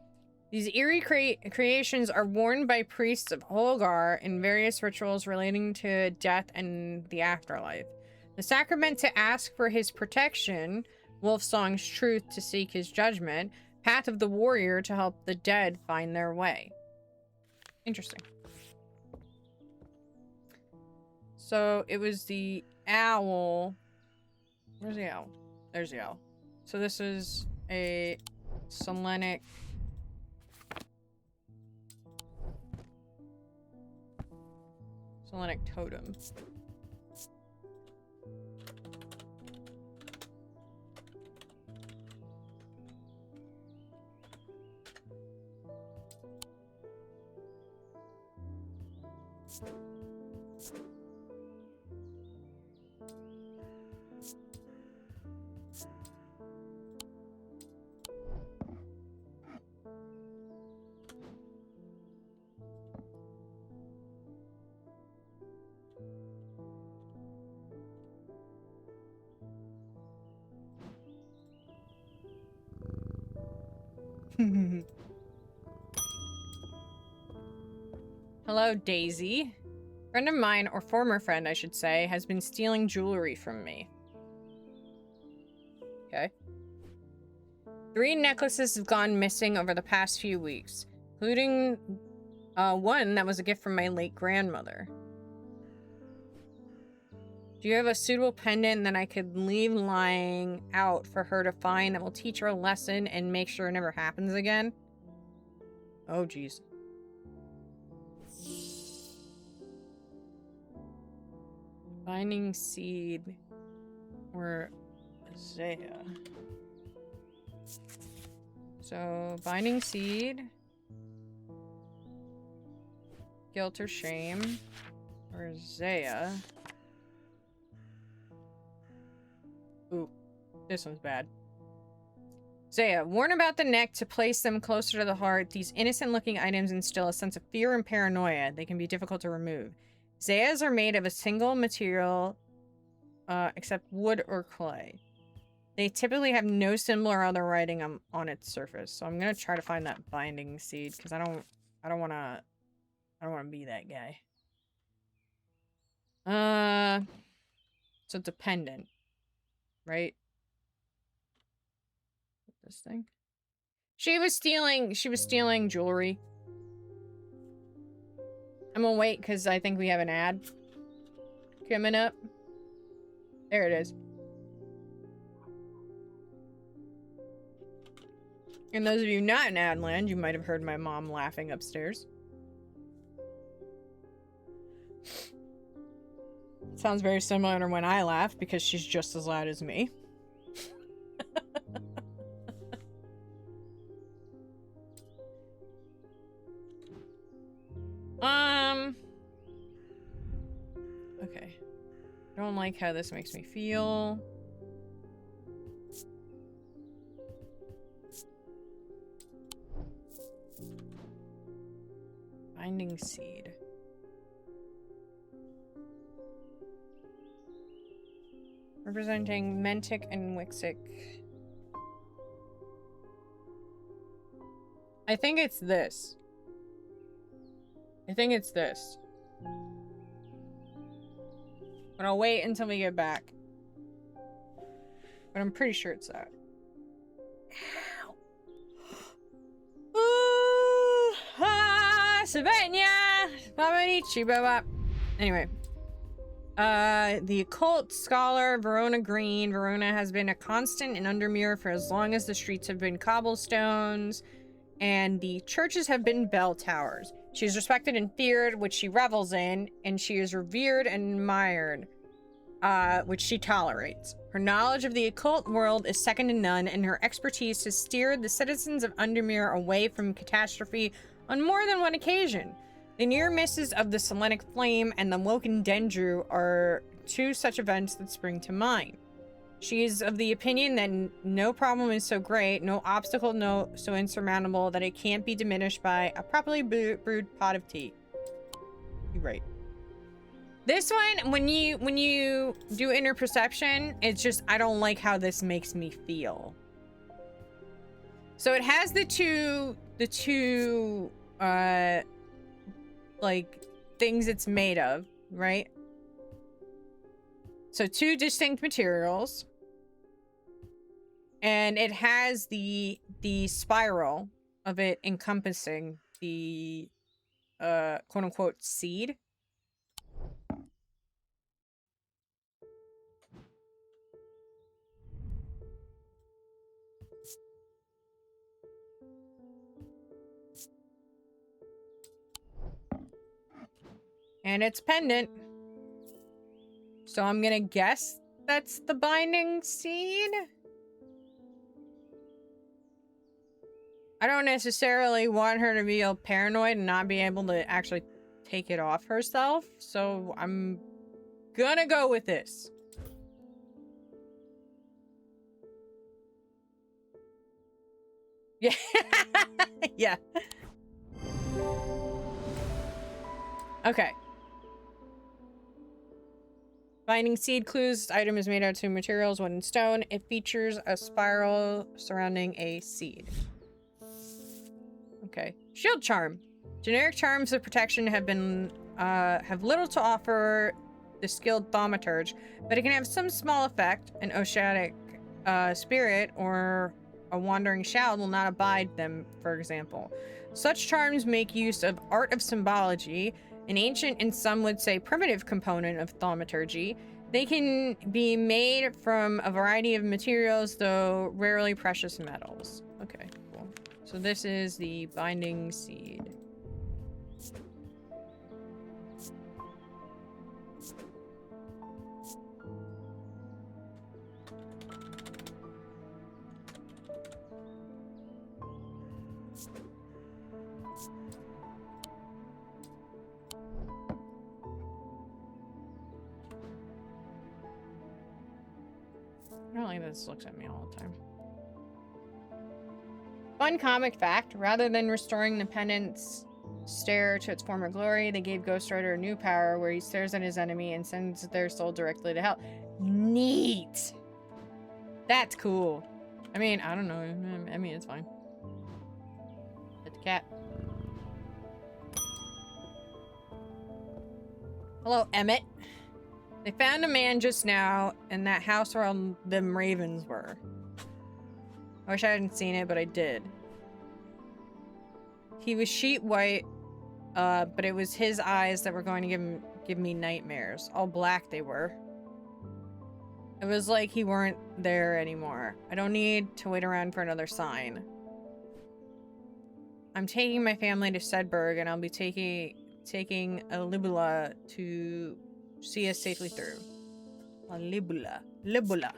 These eerie creations are worn by priests of Holgar in various rituals relating to death and the afterlife. The sacrament to ask for his protection, Wolfsong's truth to seek his judgment, path of the warrior to help the dead find their way. Interesting. So it was the owl. Where's the owl? There's the owl. So this is a Selenic totem. Hello, Daisy. Friend of mine, or former friend, I should say, has been stealing jewelry from me. Okay. 3 necklaces have gone missing over the past few weeks, including one that was a gift from my late grandmother. Do you have a suitable pendant that I could leave lying out for her to find that will teach her a lesson and make sure it never happens again? Oh, jeez. Binding seed or Zaya. So, binding seed, guilt or shame, or Zaya. Ooh, this one's bad. Zaya, worn about the neck to place them closer to the heart, these innocent-looking items instill a sense of fear and paranoia. They can be difficult to remove. Zayas are made of a single material, except wood or clay. They typically have no symbol or other writing on its surface. So I'm gonna try to find that binding seed because I don't wanna be that guy. So it's a pendant, right? This thing. She was stealing jewelry. I'm gonna wait because I think we have an ad coming up. There it is. And those of you not in Adland, you might have heard my mom laughing upstairs. Sounds very similar to when I laugh because she's just as loud as me. Okay. I don't like how this makes me feel. Binding seed. Representing Mentic and Wixic. I think it's this. But I'll wait until we get back. But I'm pretty sure it's that. Ow! Ooh, ah, Savannah! Anyway. The occult scholar, Verona Green. Verona has been a constant in Undermere for as long as the streets have been cobblestones and the churches have been bell towers. She is respected and feared, which she revels in, and she is revered and admired, which she tolerates. Her knowledge of the occult world is second to none, and her expertise has steered the citizens of Undermere away from catastrophe on more than one occasion. The near misses of the Selenic Flame and the Woken Dendru are two such events that spring to mind. She is of the opinion that no problem is so great, no obstacle so insurmountable that it can't be diminished by a properly brewed pot of tea. You're right. This one, when you do inner perception, it's just, I don't like how this makes me feel. So it has the two like things it's made of, right? So two distinct materials, and it has the spiral of it encompassing the quote unquote seed. And it's pendant. So I'm gonna guess that's the binding seed. I don't necessarily want her to be all paranoid and not be able to actually take it off herself. So I'm gonna go with this. Yeah. Yeah. Okay. Binding seed clues. This item is made out of two materials, wood and stone. It features a spiral surrounding a seed. Okay. Shield charm. Generic charms of protection have little to offer the skilled thaumaturge, but it can have some small effect. An oceanic spirit or a wandering shroud will not abide them, for example. Such charms make use of art of symbology, an ancient and some would say primitive component of thaumaturgy. They can be made from a variety of materials, though rarely precious metals. Okay, cool. So this is the binding seed. I don't like that this looks at me all the time. Fun comic fact, rather than restoring the pendant's stare to its former glory, they gave Ghost Rider a new power where he stares at his enemy and sends their soul directly to hell. Neat! That's cool. I mean, I don't know. I mean, it's fine. Hit the cat. Hello, Emmett. They found a man just now in that house where all them ravens were. I wish I hadn't seen it, but I did. He was sheet white, but it was his eyes that were going to give me nightmares. All black they were. It was like he weren't there anymore. I don't need to wait around for another sign. I'm taking my family to Sedberg, and I'll be taking a libula to see us safely through. A libula. Libula.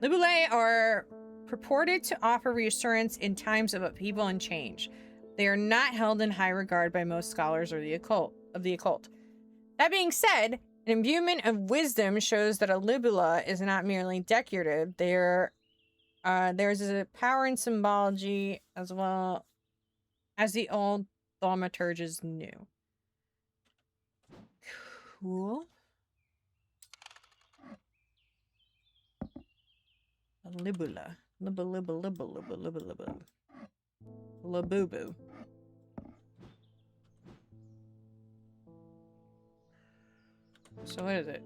Libulae are purported to offer reassurance in times of upheaval and change. They are not held in high regard by most scholars or the occult. That being said, an imbuement of wisdom shows that a libula is not merely decorative. There's a power in symbology as well as the old thaumaturges knew. Cool. A libula. Laboo-boo. So what is it?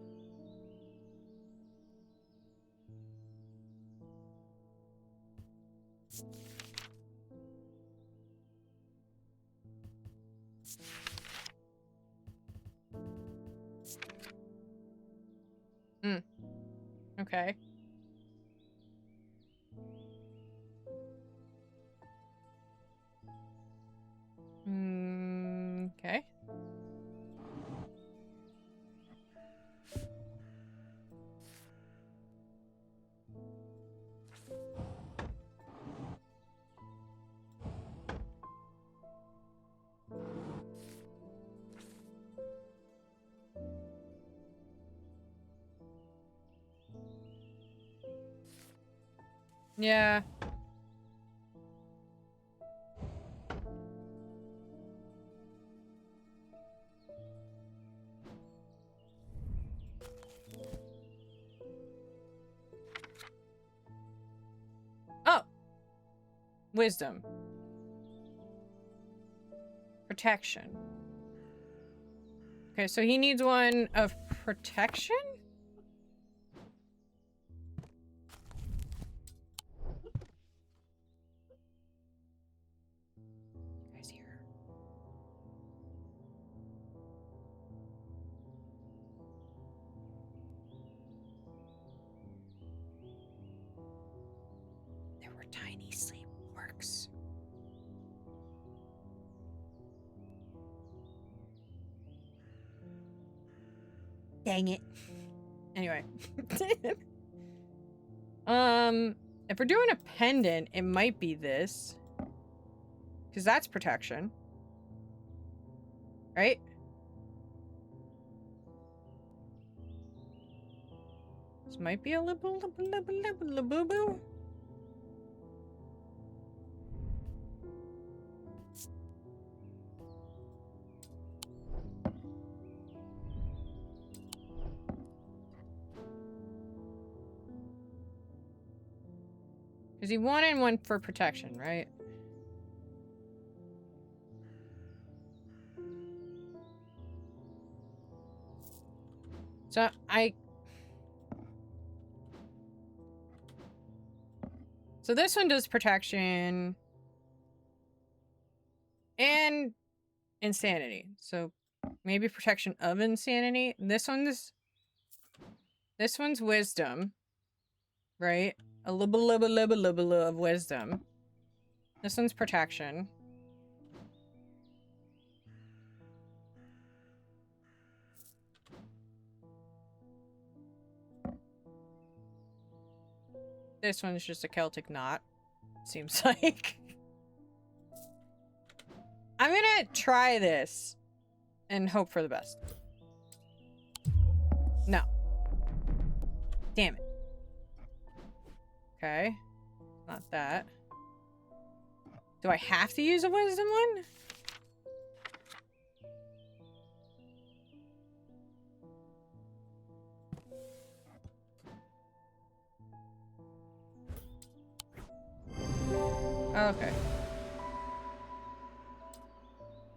Okay. Okay. Yeah. Oh. Wisdom. Protection. Okay, so he needs one of protection? Guys here. There were tiny sleep orcs. Dang it. Anyway. If we're doing a pendant, it might be this. Because that's protection. Right? This might be a little boo-boo. Because he wanted one for protection, right? So this one does protection and insanity. So maybe protection of insanity. This one's wisdom, right? A little of wisdom. This one's protection. This one's just a Celtic knot. Seems like. I'm gonna try this and hope for the best. No. Damn it. Okay. Not that. Do I have to use a wisdom one? Okay.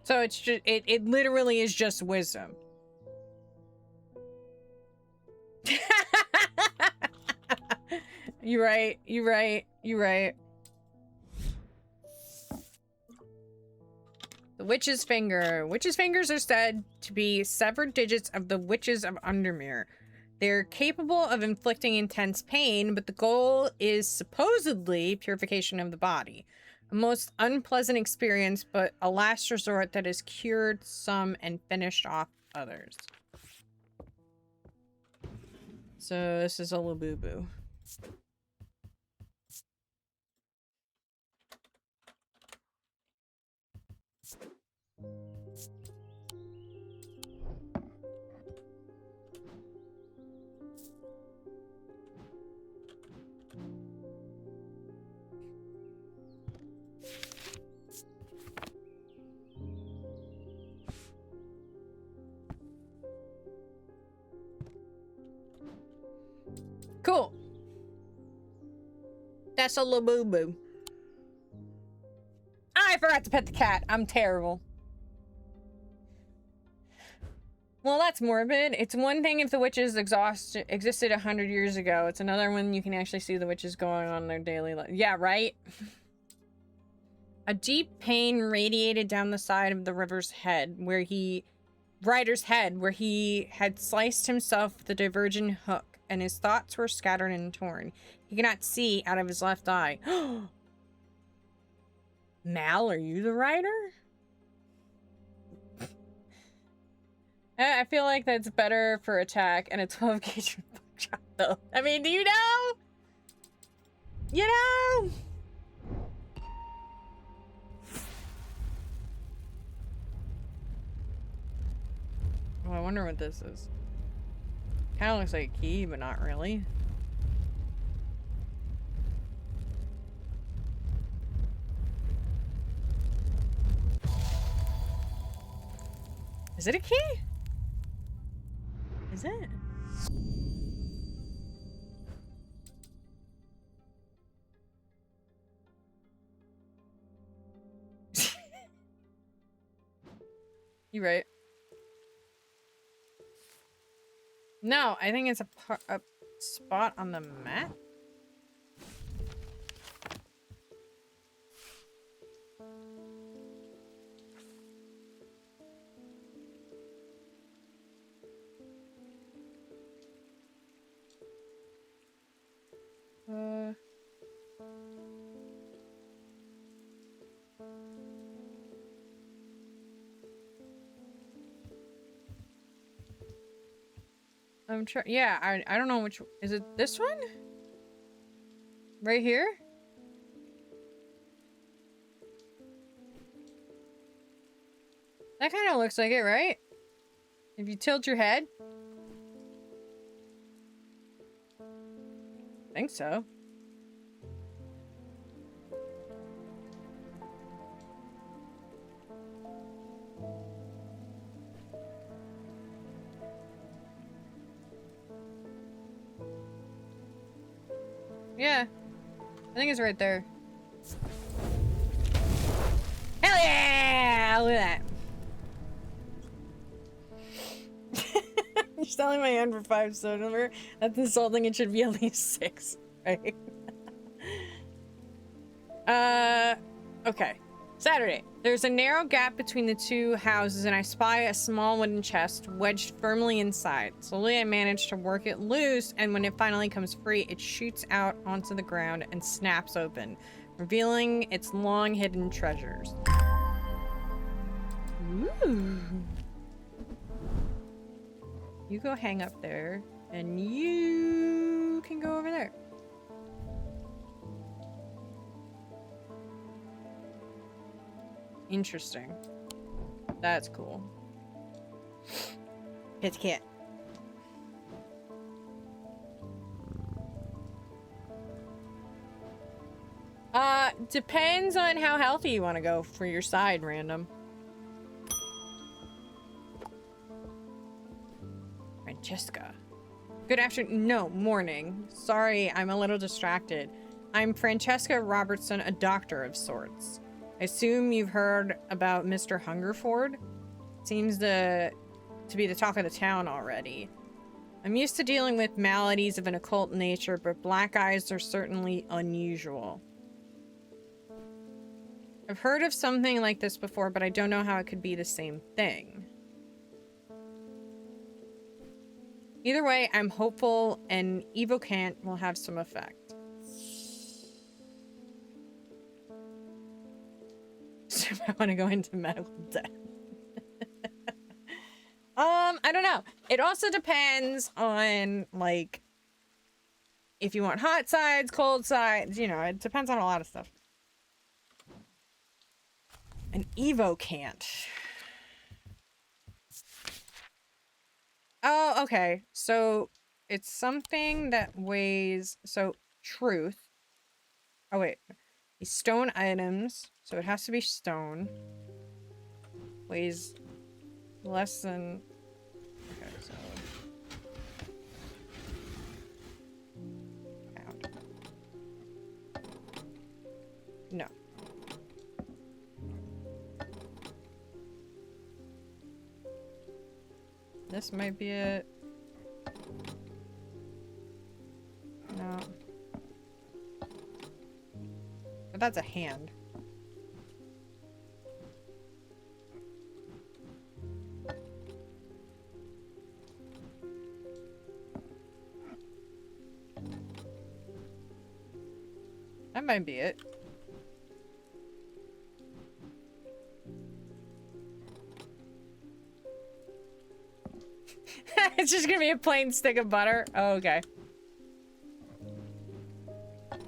So it's just, it literally is just wisdom. You're right. You're right. You're right. The witch's finger. Witch's fingers are said to be severed digits of the witches of Undermere. They're capable of inflicting intense pain, but the goal is supposedly purification of the body. A most unpleasant experience, but a last resort that has cured some and finished off others. So this is a little boo-boo. Cool. That's a little boo-boo. I forgot to pet the cat. I'm terrible. Well, that's morbid. It's one thing if the witches existed 100 years ago. It's another when you can actually see the witches going on their daily life. Yeah, right? A deep pain radiated down the side of the rider's head, where he had sliced himself with a divergent hook, and his thoughts were scattered and torn. He could not see out of his left eye. Mal, are you the rider? I feel like that's better for attack and a 12 gauge buckshot, though. I mean, do you know? You know? Oh, I wonder what this is. Kind of looks like a key, but not really. Is it a key? Is it? You're right. No, I think it's a spot on the map. I'm trying. Yeah, I don't know which. Is it this one? Right here? That kind of looks like it, right? If you tilt your head. I think so. Yeah. I think it's right there. Hell yeah! Look at that. You're selling my hand for 5 silver? That's insulting. It should be at least 6, right? Okay. Saturday. There's a narrow gap between the two houses and I spy a small wooden chest wedged firmly inside. Slowly I manage to work it loose, and when it finally comes free, it shoots out onto the ground and snaps open, revealing its long hidden treasures. Ooh. You go hang up there, and you can go over there. Interesting. That's cool. It's cat. Depends on how healthy you want to go for your side, random. Francesca. Good afternoon. No, morning. Sorry, I'm a little distracted. I'm Francesca Robertson, a doctor of sorts. I assume you've heard about Mr. Hungerford? Seems to be the talk of the town already. I'm used to dealing with maladies of an occult nature, but black eyes are certainly unusual. I've heard of something like this before, but I don't know how it could be the same thing. Either way, I'm hopeful and Evocant will have some effect. So I want to go into medical debt. I don't know. It also depends on, like, if you want hot sides, cold sides, you know, it depends on a lot of stuff. An Evocant. Oh, okay. So it's something that weighs, so truth. Oh, wait. These stone items, so it has to be stone. Weighs less than, okay, so pound. No. This might be it. No. But that's a hand. That might be it. It's just gonna be a plain stick of butter. Oh, okay. Oh.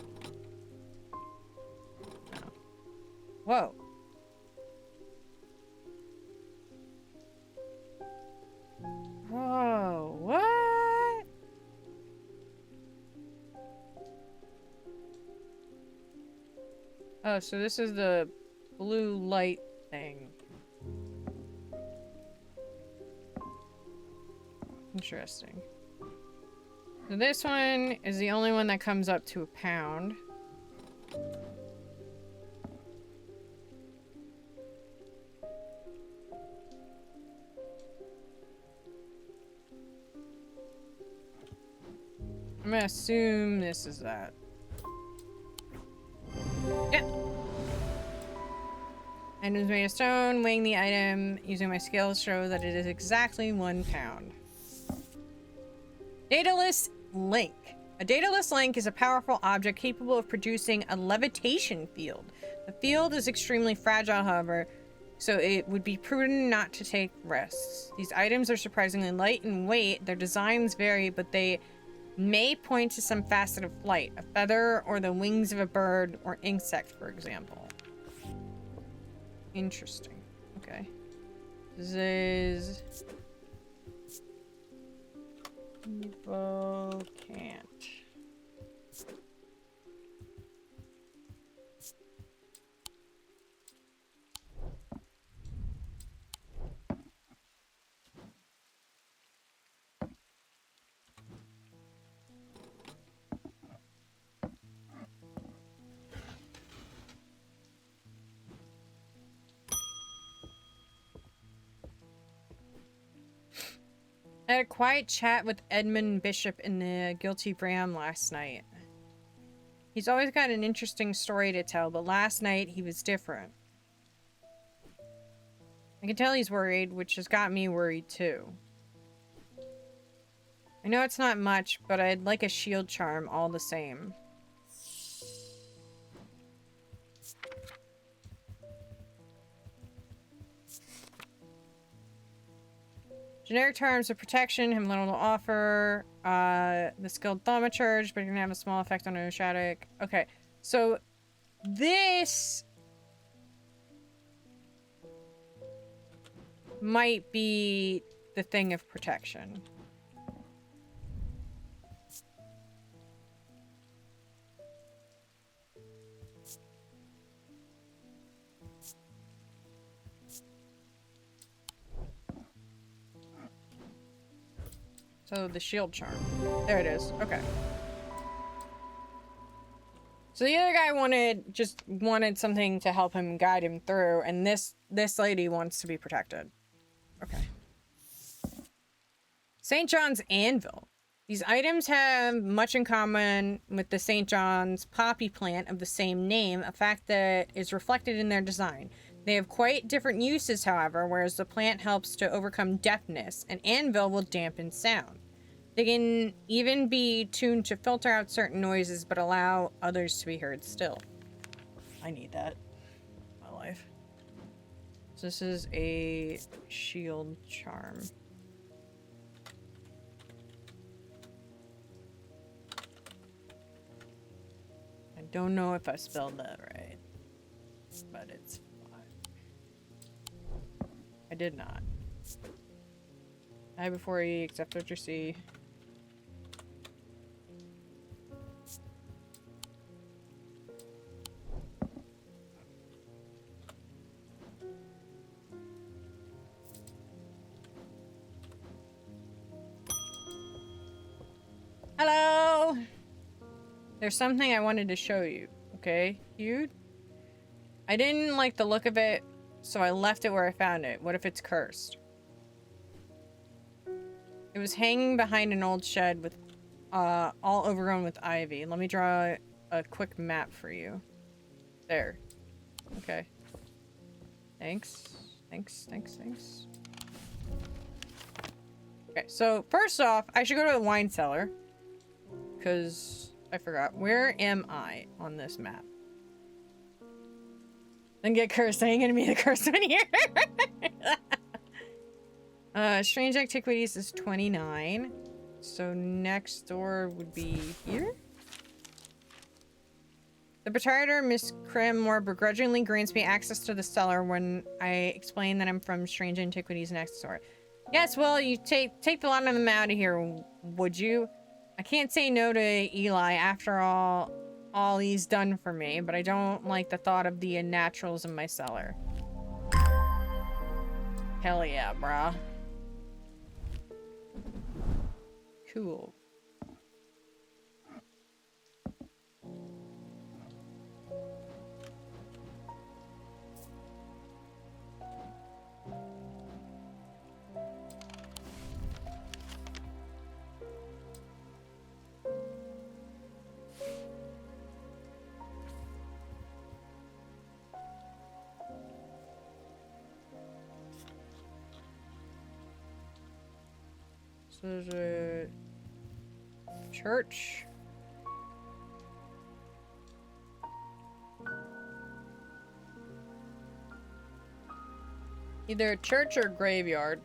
Whoa. Whoa, what? Oh, so this is the blue light thing. Interesting. So this one is the only one that comes up to £1. I'm gonna assume this is that. Yeah. Items made of stone. Weighing the item using my scales show that it is exactly £1. Dataless link. A dataless link is a powerful object capable of producing a levitation field. The field is extremely fragile, however, so it would be prudent not to take risks. These items are surprisingly light in weight. Their designs vary, but they may point to some facet of flight, a feather or the wings of a bird or insect, for example. Interesting. Okay. This is... People can't. I had a quiet chat with Edmund Bishop in the Guilty Bram last night. He's always got an interesting story to tell, but last night he was different. I can tell he's worried, which has got me worried too. I know it's not much, but I'd like a shield charm all the same. Generic terms of protection have little to offer. The skilled thaumaturge, but it can have a small effect on Oshadic. Okay, so this might be the thing of protection. So the shield charm. There it is. Okay. So the other guy wanted something to help him guide him through, and this lady wants to be protected. Okay. St. John's Anvil. These items have much in common with the St. John's poppy plant of the same name, a fact that is reflected in their design. They have quite different uses, however, whereas the plant helps to overcome deafness, and anvil will dampen sound. They can even be tuned to filter out certain noises, but allow others to be heard still. I need that in my life. So this is a shield charm. I don't know if I spelled that right, but it's I did not. I before E, except what you see. Hello! There's something I wanted to show you, okay? I didn't like the look of it, so I left it where I found it. What if it's cursed? It was hanging behind an old shed with, all overgrown with ivy. Let me draw a quick map for you. There. Okay. Thanks. Thanks. Okay, so first off, I should go to the wine cellar. Because I forgot. Where am I on this map? Then get cursed. I ain't gonna be the cursed one here. Strange Antiquities is 29. So next door would be here. The proprietor, Miss Krim, more begrudgingly grants me access to the cellar when I explain that I'm from Strange Antiquities next door. Yes, well, you take the lot of them out of here, would you? I can't say no to Eli after all he's done for me, but I don't like the thought of the unnaturals in my cellar. Hell yeah, brah. tool. So there's a church. Either a church or graveyard.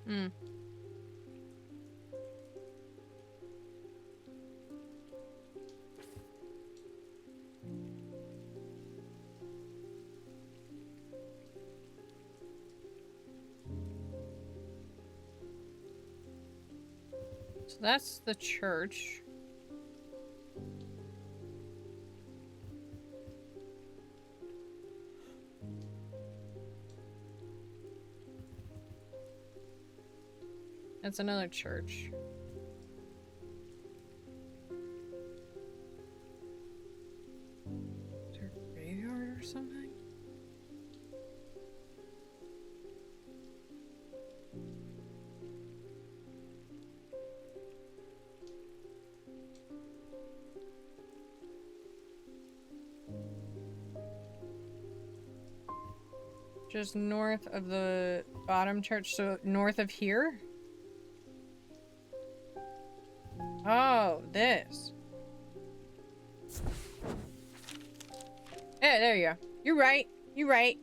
Hmm. So that's the church. That's another church. Is there a graveyard or something? Just north of the bottom church, so north of here? Oh, this. Yeah, there you go. You're right. You're right.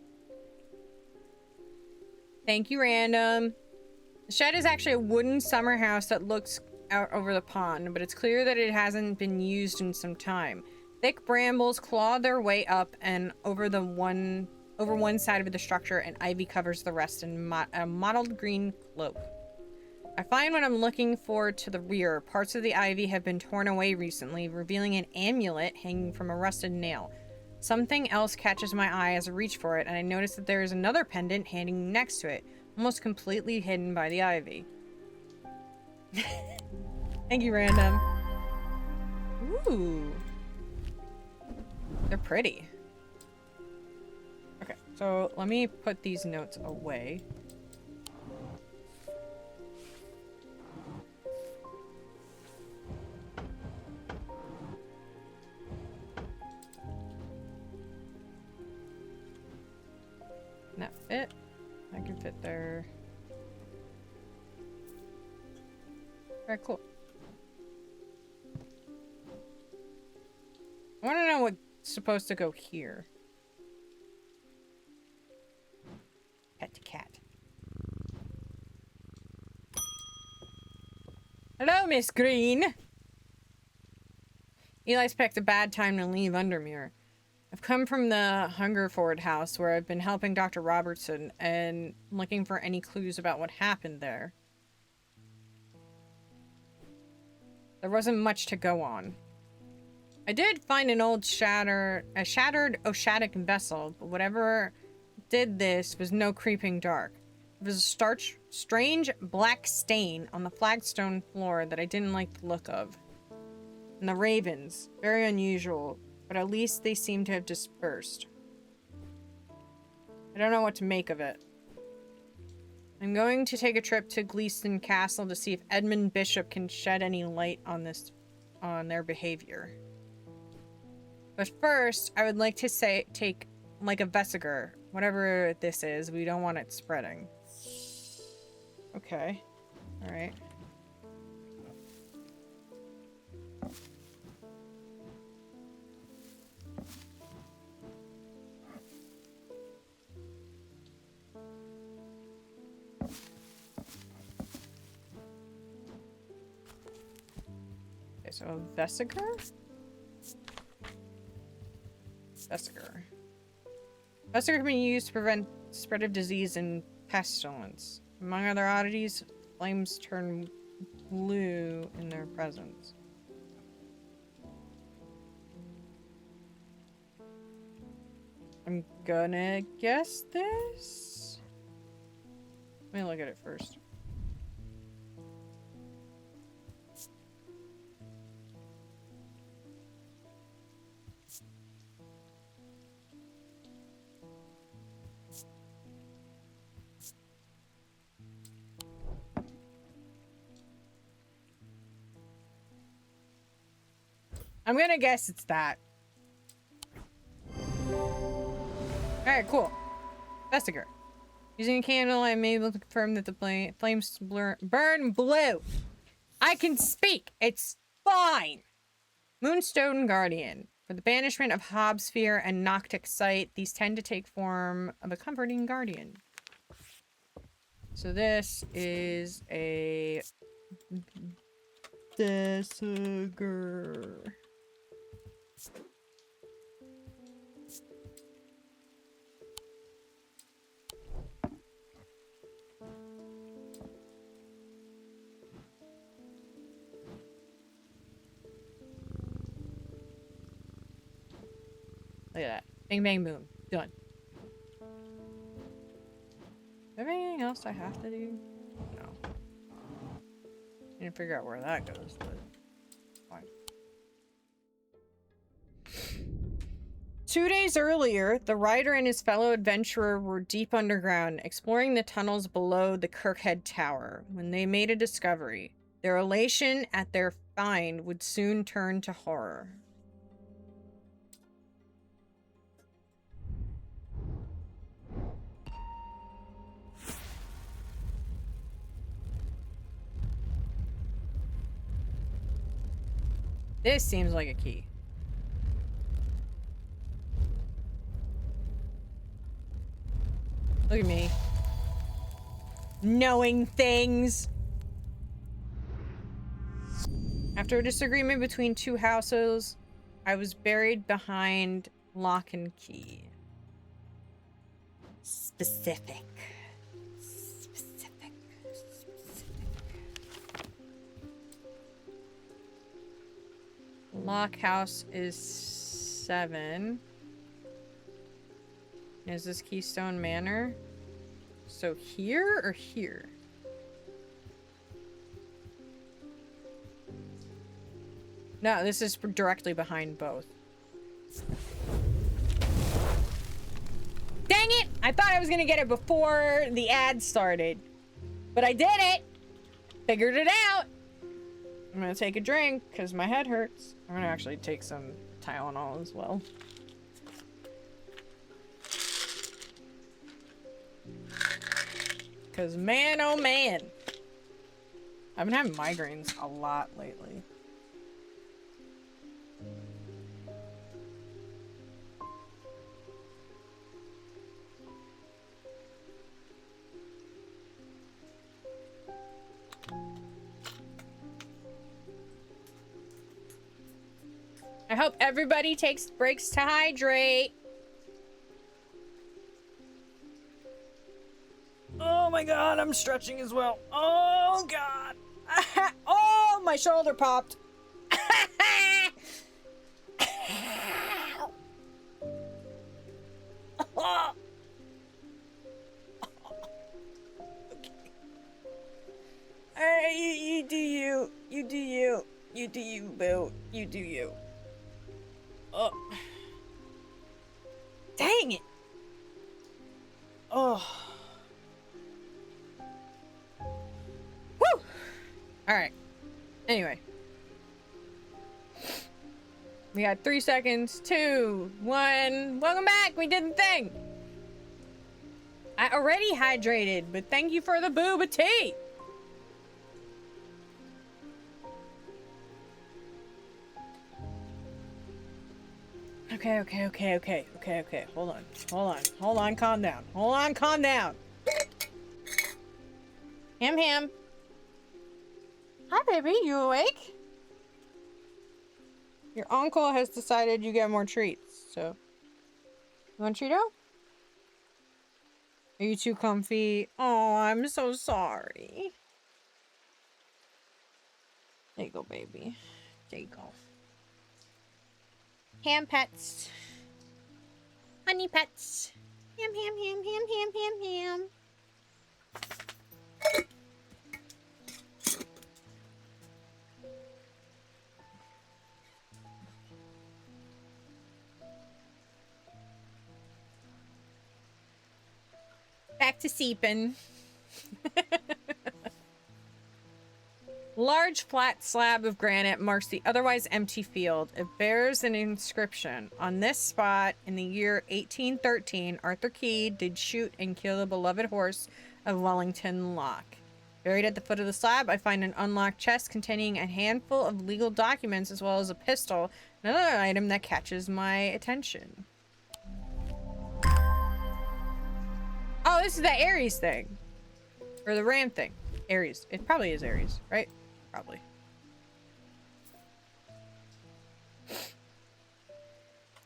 Thank you, random. The shed is actually a wooden summer house that looks out over the pond, but it's clear that it hasn't been used in some time. Thick brambles claw their way up and over one side of the structure, and ivy covers the rest in a mottled green cloak. I find when I'm looking forward to the rear, parts of the ivy have been torn away recently, revealing an amulet hanging from a rusted nail. Something else catches my eye as I reach for it, and I notice that there is another pendant hanging next to it, almost completely hidden by the ivy. Thank you, random. Ooh. They're pretty. Okay, so let me put these notes away. Can that fit? I can fit there. Alright, cool. I want to know what's supposed to go here. Pet to cat. Hello, Miss Green! Eli's picked a bad time to leave Undermere. I've come from the Hungerford house where I've been helping Dr. Robertson and looking for any clues about what happened there. There wasn't much to go on. I did find an old shattered Oshadic vessel, but whatever did this was no creeping dark. There was a strange black stain on the flagstone floor that I didn't like the look of. And the ravens, very unusual, but at least they seem to have dispersed. I don't know what to make of it. I'm going to take a trip to Gleeston Castle to see if Edmund Bishop can shed any light on their behavior. But first, I would like to take like a vesiger, whatever this is. We don't want it spreading. Okay. All right. Okay, so a vesiger? Vesiger. Fester can be used to prevent spread of disease and pestilence. Among other oddities, flames turn blue in their presence. I'm gonna guess this? Let me look at it first. I'm gonna guess it's that. Alright, cool. Investigator. Using a candle, I'm able to confirm that the flames burn blue. I can speak. It's fine. Moonstone Guardian. For the banishment of Hobsphere and Noctic Sight, these tend to take form of a comforting guardian. So this is a Dagger. Look at that. Bang, bang, boom. Done. Is there anything else I have to do? No. I need to figure out where that goes, but fine. 2 days earlier, the writer and his fellow adventurer were deep underground, exploring the tunnels below the Kirkhead Tower, when they made a discovery. Their elation at their find would soon turn to horror. This seems like a key. Look at me. Knowing things. After a disagreement between two households, I was buried behind lock and key. Specific. Lock house is 7. Is this Keystone Manor? So here or here? No, this is directly behind both. Dang it! I thought I was gonna get it before the ad started. But I did it! Figured it out! I'm gonna take a drink because my head hurts. I'm gonna actually take some Tylenol as well. Because man, oh man. I've been having migraines a lot lately. I hope everybody takes breaks to hydrate. Oh my god, I'm stretching as well. Oh god. Oh, my shoulder popped. Okay. You do you. You do you. You do you, boo. You do you. Oh. Dang it. Oh. Woo! Alright. Anyway. We got 3 seconds. 2, 1. Welcome back! We did the thing! I already hydrated, but thank you for the booba tea! Okay. Hold on, calm down. Calm down. Ham. Hi, baby, you awake? Your uncle has decided you get more treats, so... You want a Cheeto? Are you too comfy? Oh, I'm so sorry. There you go, baby. There you go. Ham pets. Honey pets. Ham, ham, ham, ham, ham, ham, ham. Back to seeping. Large flat slab of granite marks the otherwise empty field. It bears an inscription. On this spot, in the year 1813, Arthur Key did shoot and kill the beloved horse of Wellington Locke. Buried at the foot of the slab, I find an unlocked chest containing a handful of legal documents as well as a pistol, another item that catches my attention. Oh, this is the Ares thing. Or the ram thing. Ares. It probably is Ares, right? Probably.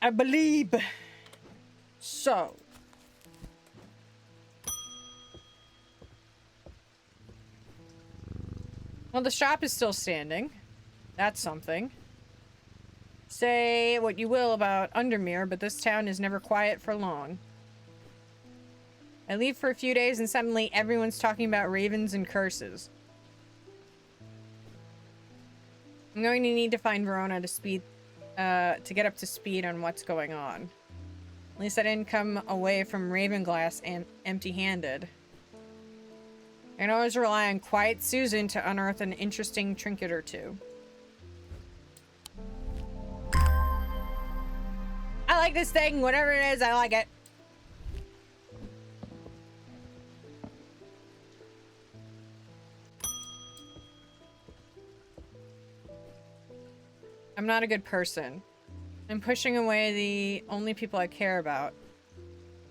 I believe. So. Well, the shop is still standing. That's something. Say what you will about Undermere, but this town is never quiet for long. I leave for a few days and suddenly everyone's talking about ravens and curses. I'm going to need to find Verona to get up to speed on what's going on. At least I didn't come away from Ravenglass and empty-handed. I can always rely on Quiet Susan to unearth an interesting trinket or two. I like this thing. Whatever it is, I like it. I'm not a good person. I'm pushing away the only people I care about.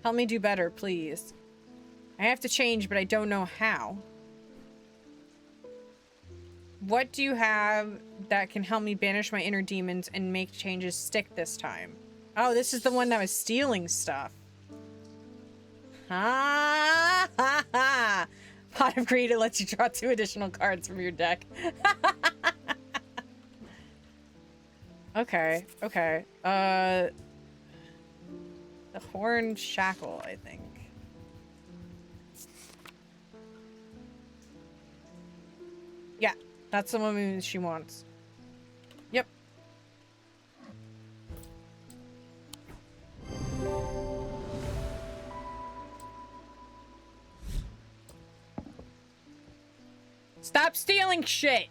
Help me do better, please. I have to change, but I don't know how. What do you have that can help me banish my inner demons and make changes stick this time? Oh, this is the one that was stealing stuff. Ha ha ha! Pot of Greed, it lets you draw 2 additional cards from your deck. Okay, okay. The Horn Shackle, I think. Yeah, that's the one she wants. Yep. Stop stealing shit!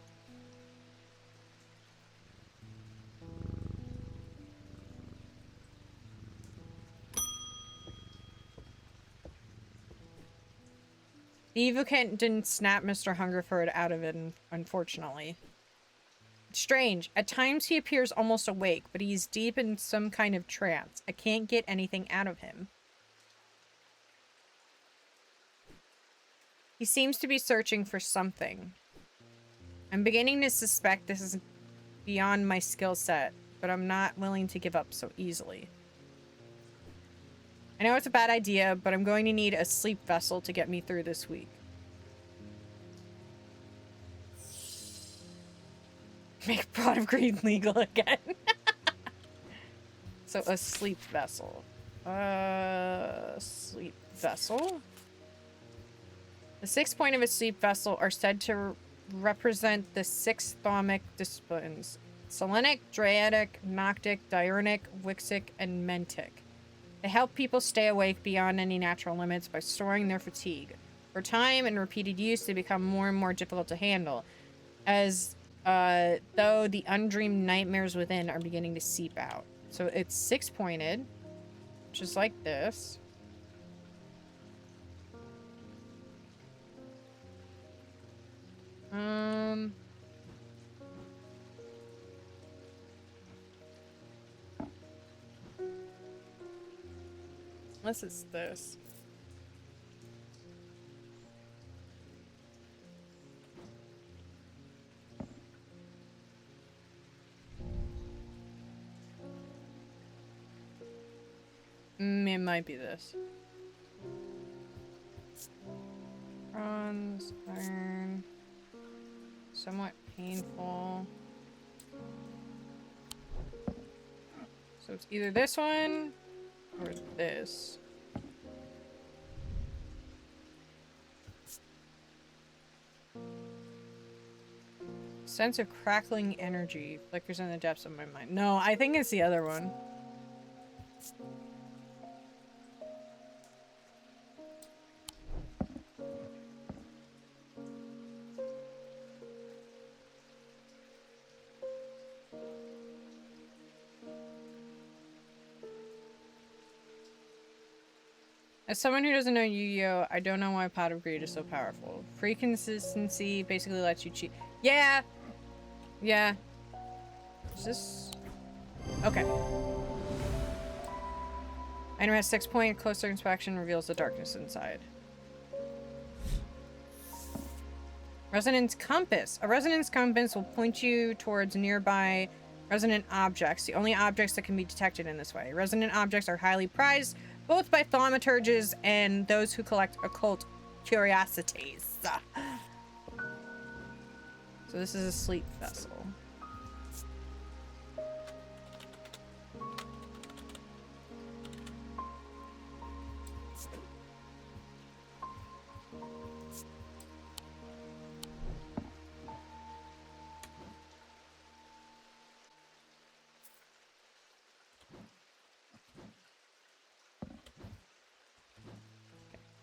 The Evocant didn't snap Mr. Hungerford out of it, unfortunately. It's strange. At times he appears almost awake, but he's deep in some kind of trance. I can't get anything out of him. He seems to be searching for something. I'm beginning to suspect this is beyond my skill set, but I'm not willing to give up so easily. I know it's a bad idea, but I'm going to need a sleep vessel to get me through this week. Make Pot of Greed legal again. So a sleep vessel. Sleep vessel. The 6 points of a sleep vessel are said to represent the 6 thaumic disciplines. Selenic, Draidic, Noctic, Diurnic, Wixic, and Mentic. They help people stay awake beyond any natural limits by storing their fatigue. For time and repeated use, they become more and more difficult to handle, as though the undreamed nightmares within are beginning to seep out. So it's 6-pointed, which is like this. Unless it's this. It might be this. Bronze, iron. Somewhat painful. So it's either this one or this. Sense of crackling energy flickers in the depths of my mind. No, I think it's the other one. As someone who doesn't know Yu-Gi-Oh, I don't know why Pot of Greed is so powerful. Free consistency basically lets you cheat. Yeah! Yeah. Is this... Okay. Item has 6 point. Closer inspection reveals the darkness inside. Resonance compass. A resonance compass will point you towards nearby resonant objects, the only objects that can be detected in this way. Resonant objects are highly prized, both by thaumaturges and those who collect occult curiosities. So this is a sleep vessel.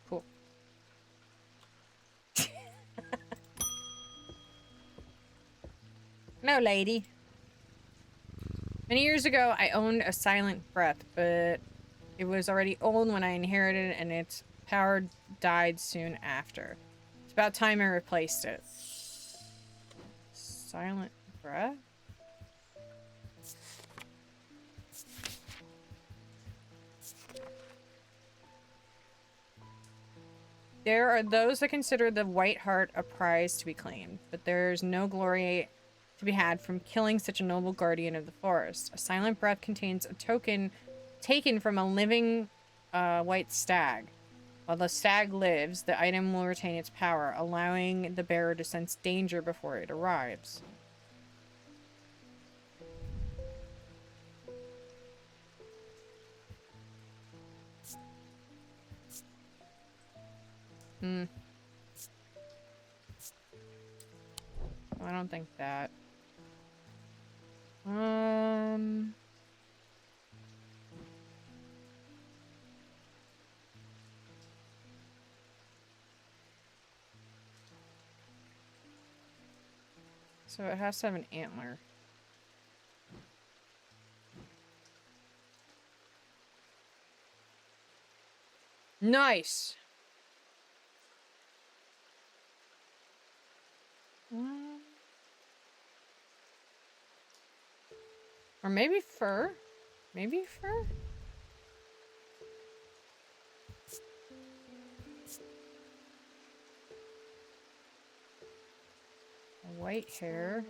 Cool. No, lady. Many years ago, I owned a silent breath, but it was already old when I inherited it, and its power died soon after. It's about time I replaced it. Silent breath? There are those that consider the white heart a prize to be claimed, but there's no glory to be had from killing such a noble guardian of the forest. A silent breath contains a token taken from a living white stag. While the stag lives, the item will retain its power, allowing the bearer to sense danger before it arrives. Hmm. I don't think that. So it has to have an antler. Nice. Or maybe fur? Maybe fur? White hair.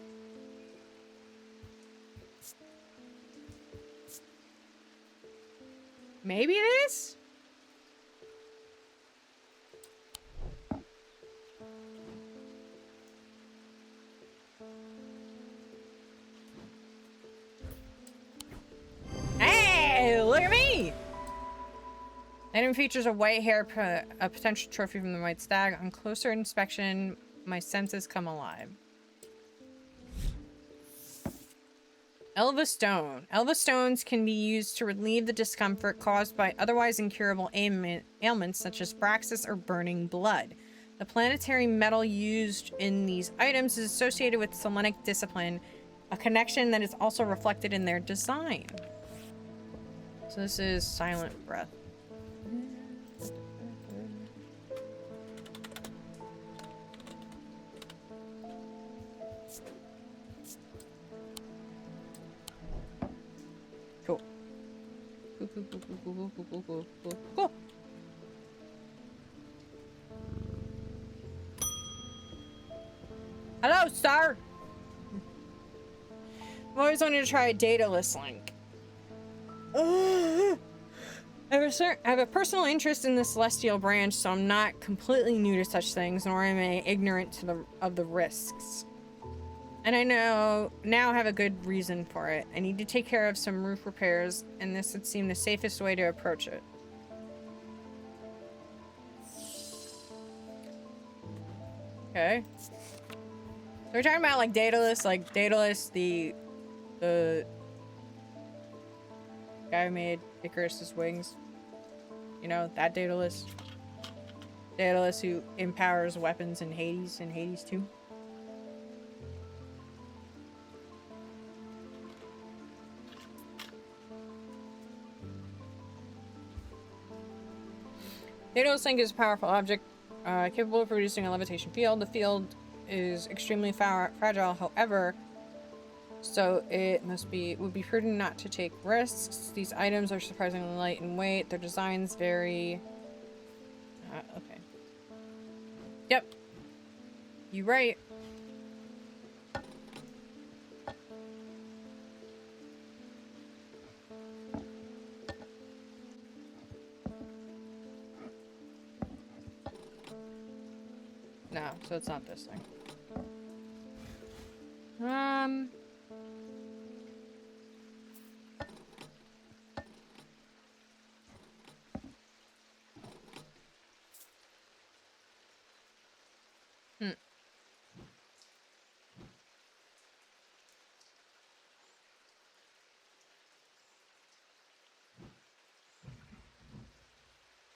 Maybe this? Hey, look at me! Item features a white hair, a potential trophy from the white stag. On closer inspection, my senses come alive. Elva Stone. Elva Stones can be used to relieve the discomfort caused by otherwise incurable ailments such as praxis or burning blood. The planetary metal used in these items is associated with Selenic discipline, a connection that is also reflected in their design. So this is Silent Breath. Cool. Cool. Hello, star. I've always wanted to try a dataless link. I I have a personal interest in the celestial branch, so I'm not completely new to such things, nor am I ignorant of the risks. And I now have a good reason for it. I need to take care of some roof repairs, and this would seem the safest way to approach it. Okay. So we're talking about like Daedalus, the guy who made Icarus's wings. You know, that Daedalus. Daedalus who empowers weapons in Hades 2. Daedalus Link is a powerful object capable of producing a levitation field. The field is extremely fragile, however, so it would be prudent not to take risks. These items are surprisingly light in weight. Their designs vary. Okay. Yep. You right. No, so it's not this thing.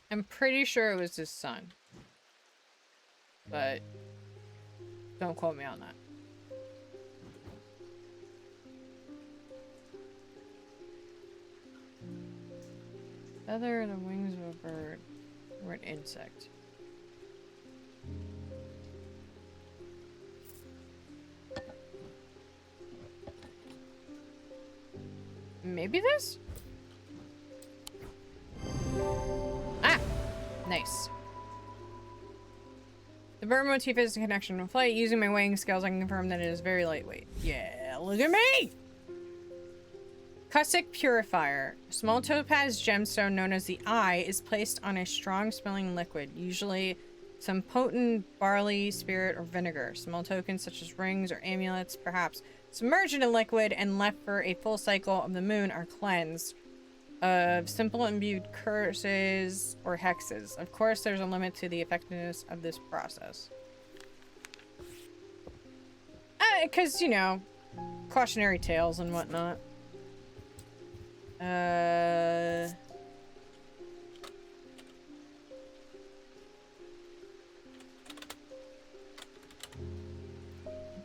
I'm pretty sure it was his son. But don't quote me on that. Feather the wings of a bird or an insect. Maybe this? Ah! Nice. The bird motif is a connection with flight. Using my weighing scales, I can confirm that it is very lightweight. Yeah, look at me! Cusic Purifier. A small topaz gemstone known as the Eye is placed on a strong-smelling liquid, usually some potent barley, spirit, or vinegar. Small tokens such as rings or amulets, perhaps submerged in a liquid and left for a full cycle of the moon, are cleansed of simple imbued curses or hexes. Of course, there's a limit to the effectiveness of this process. Because, you know, cautionary tales and whatnot.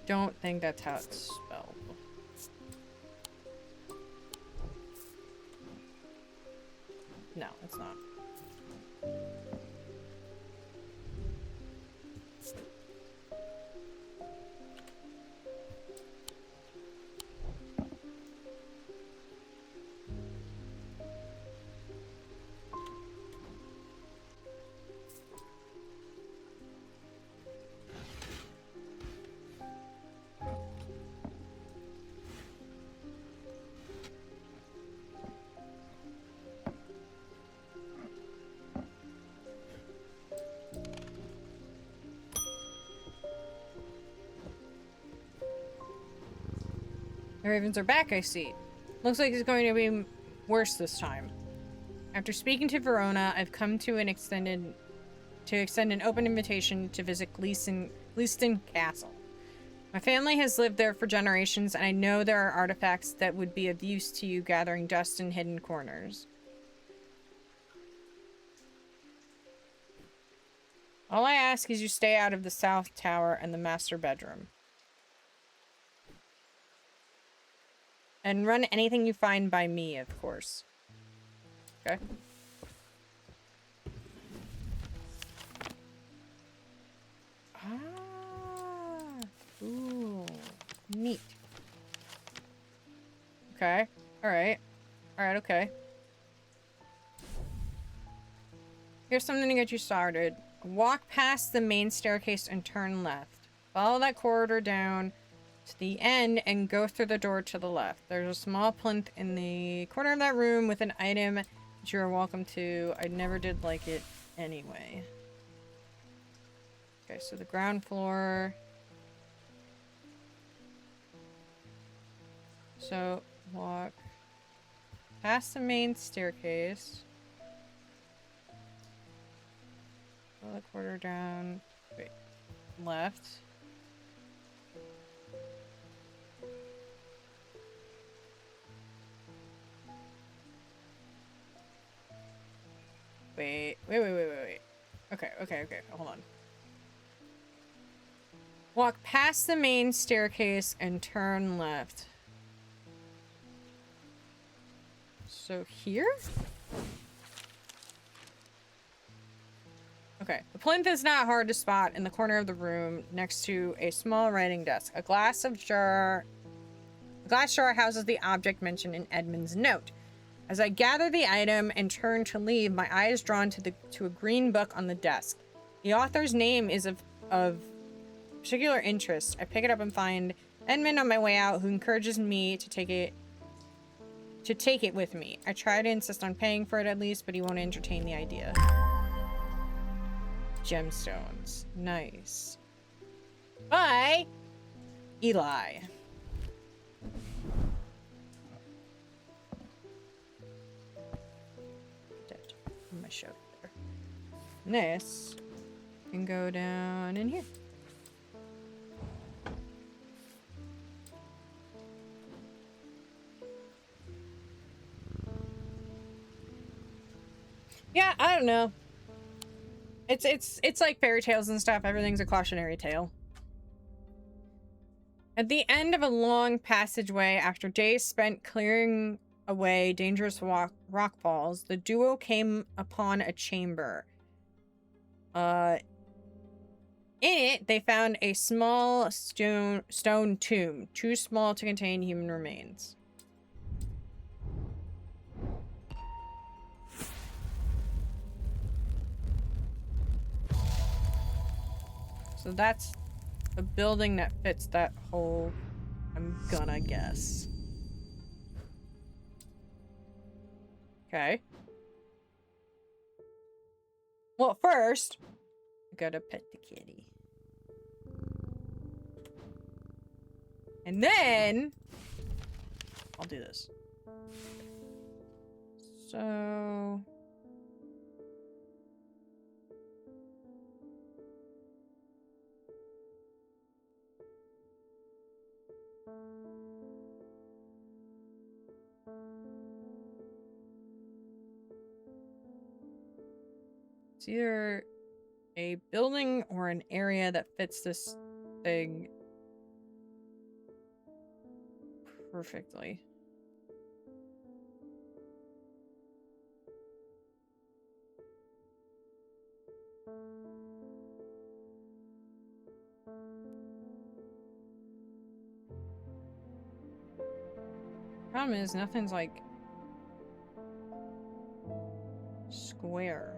Don't think that's how it's spelled. No, it's not. The ravens are back, I see. Looks like it's going to be worse this time. After speaking to Verona, I've come to extend an open invitation to visit Gleaston Castle. My family has lived there for generations, and I know there are artifacts that would be of use to you gathering dust in hidden corners. All I ask is you stay out of the South Tower and the master bedroom. And run anything you find by me, of course. Okay. Ah. Ooh. Neat. Okay. Alright. Alright, okay. Here's something to get you started. Walk past the main staircase and turn left. Follow that corridor down to the end and go through the door to the left. There's a small plinth in the corner of that room with an item You're welcome to. I never did like it anyway. Okay, so the ground floor. So, walk past the main staircase. Go the quarter down. Wait, left. Wait. Okay, hold on. Walk past the main staircase and turn left. So here? Okay. The plinth is not hard to spot in the corner of the room next to a small writing desk. A glass jar houses the object mentioned in Edmund's note. As I gather the item and turn to leave, my eye is drawn to a green book on the desk. The author's name is of particular interest. I pick it up and find Edmund on my way out, who encourages me to take it with me. I try to insist on paying for it at least, but he won't entertain the idea. Gemstones. Nice. By Eli. Dead. My show there. This can go down in here. Yeah, I don't know. It's like fairy tales and stuff. Everything's a cautionary tale. At the end of a long passageway, after days spent clearing away dangerous rock falls, the duo came upon a chamber. In it, they found a small stone tomb, too small to contain human remains. So that's a building that fits that hole, I'm gonna guess. Okay. Well, first, I gotta pet the kitty. And then, I'll do this. So... it's either a building or an area that fits this thing perfectly. Problem is, nothing's like square.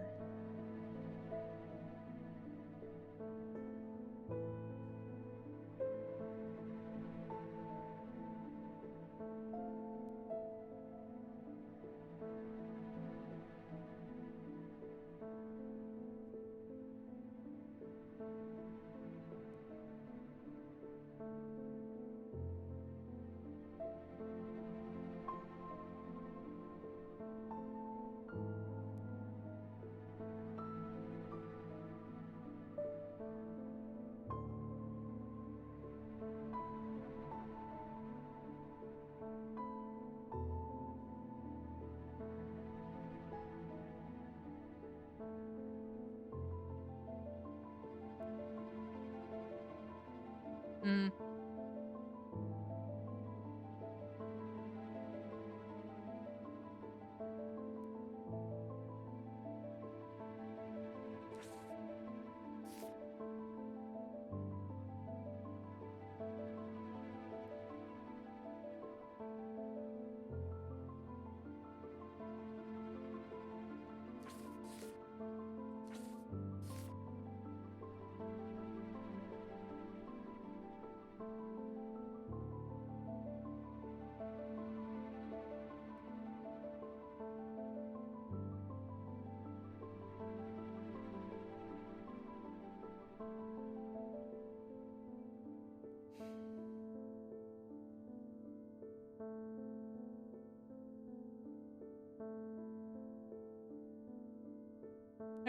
Hmm.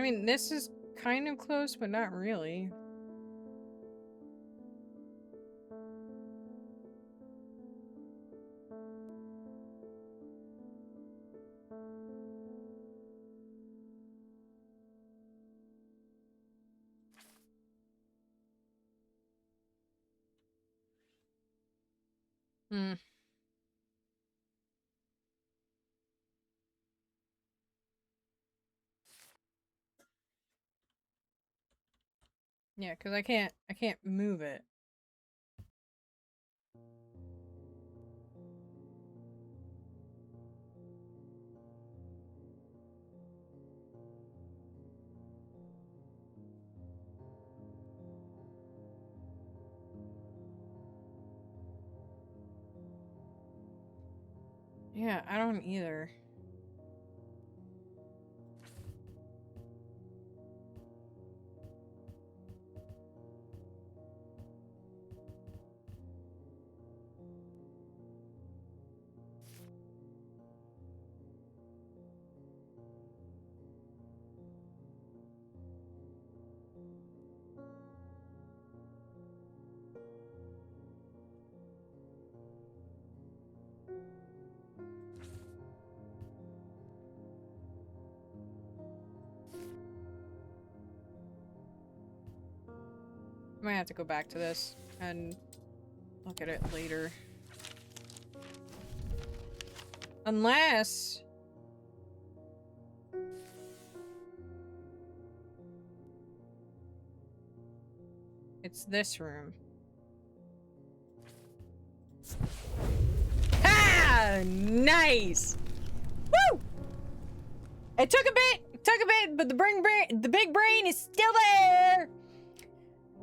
mean, this is kind of close, but not really. Hmm. Yeah, because I can't move it. Yeah, I don't either. I might have to go back to this and look at it later. Unless... it's this room. Ah! Nice! Woo! It took a bit, but the big brain is still there!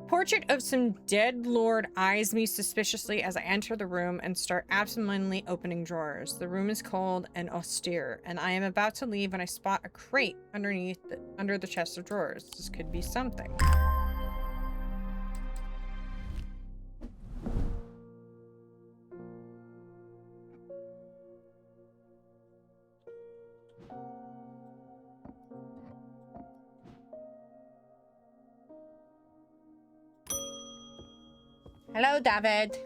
Portrait of some dead lord eyes me suspiciously as I enter the room and start absentmindedly opening drawers. The room is cold and austere, and I am about to leave when I spot a crate under the chest of drawers. This could be something. Hello, David.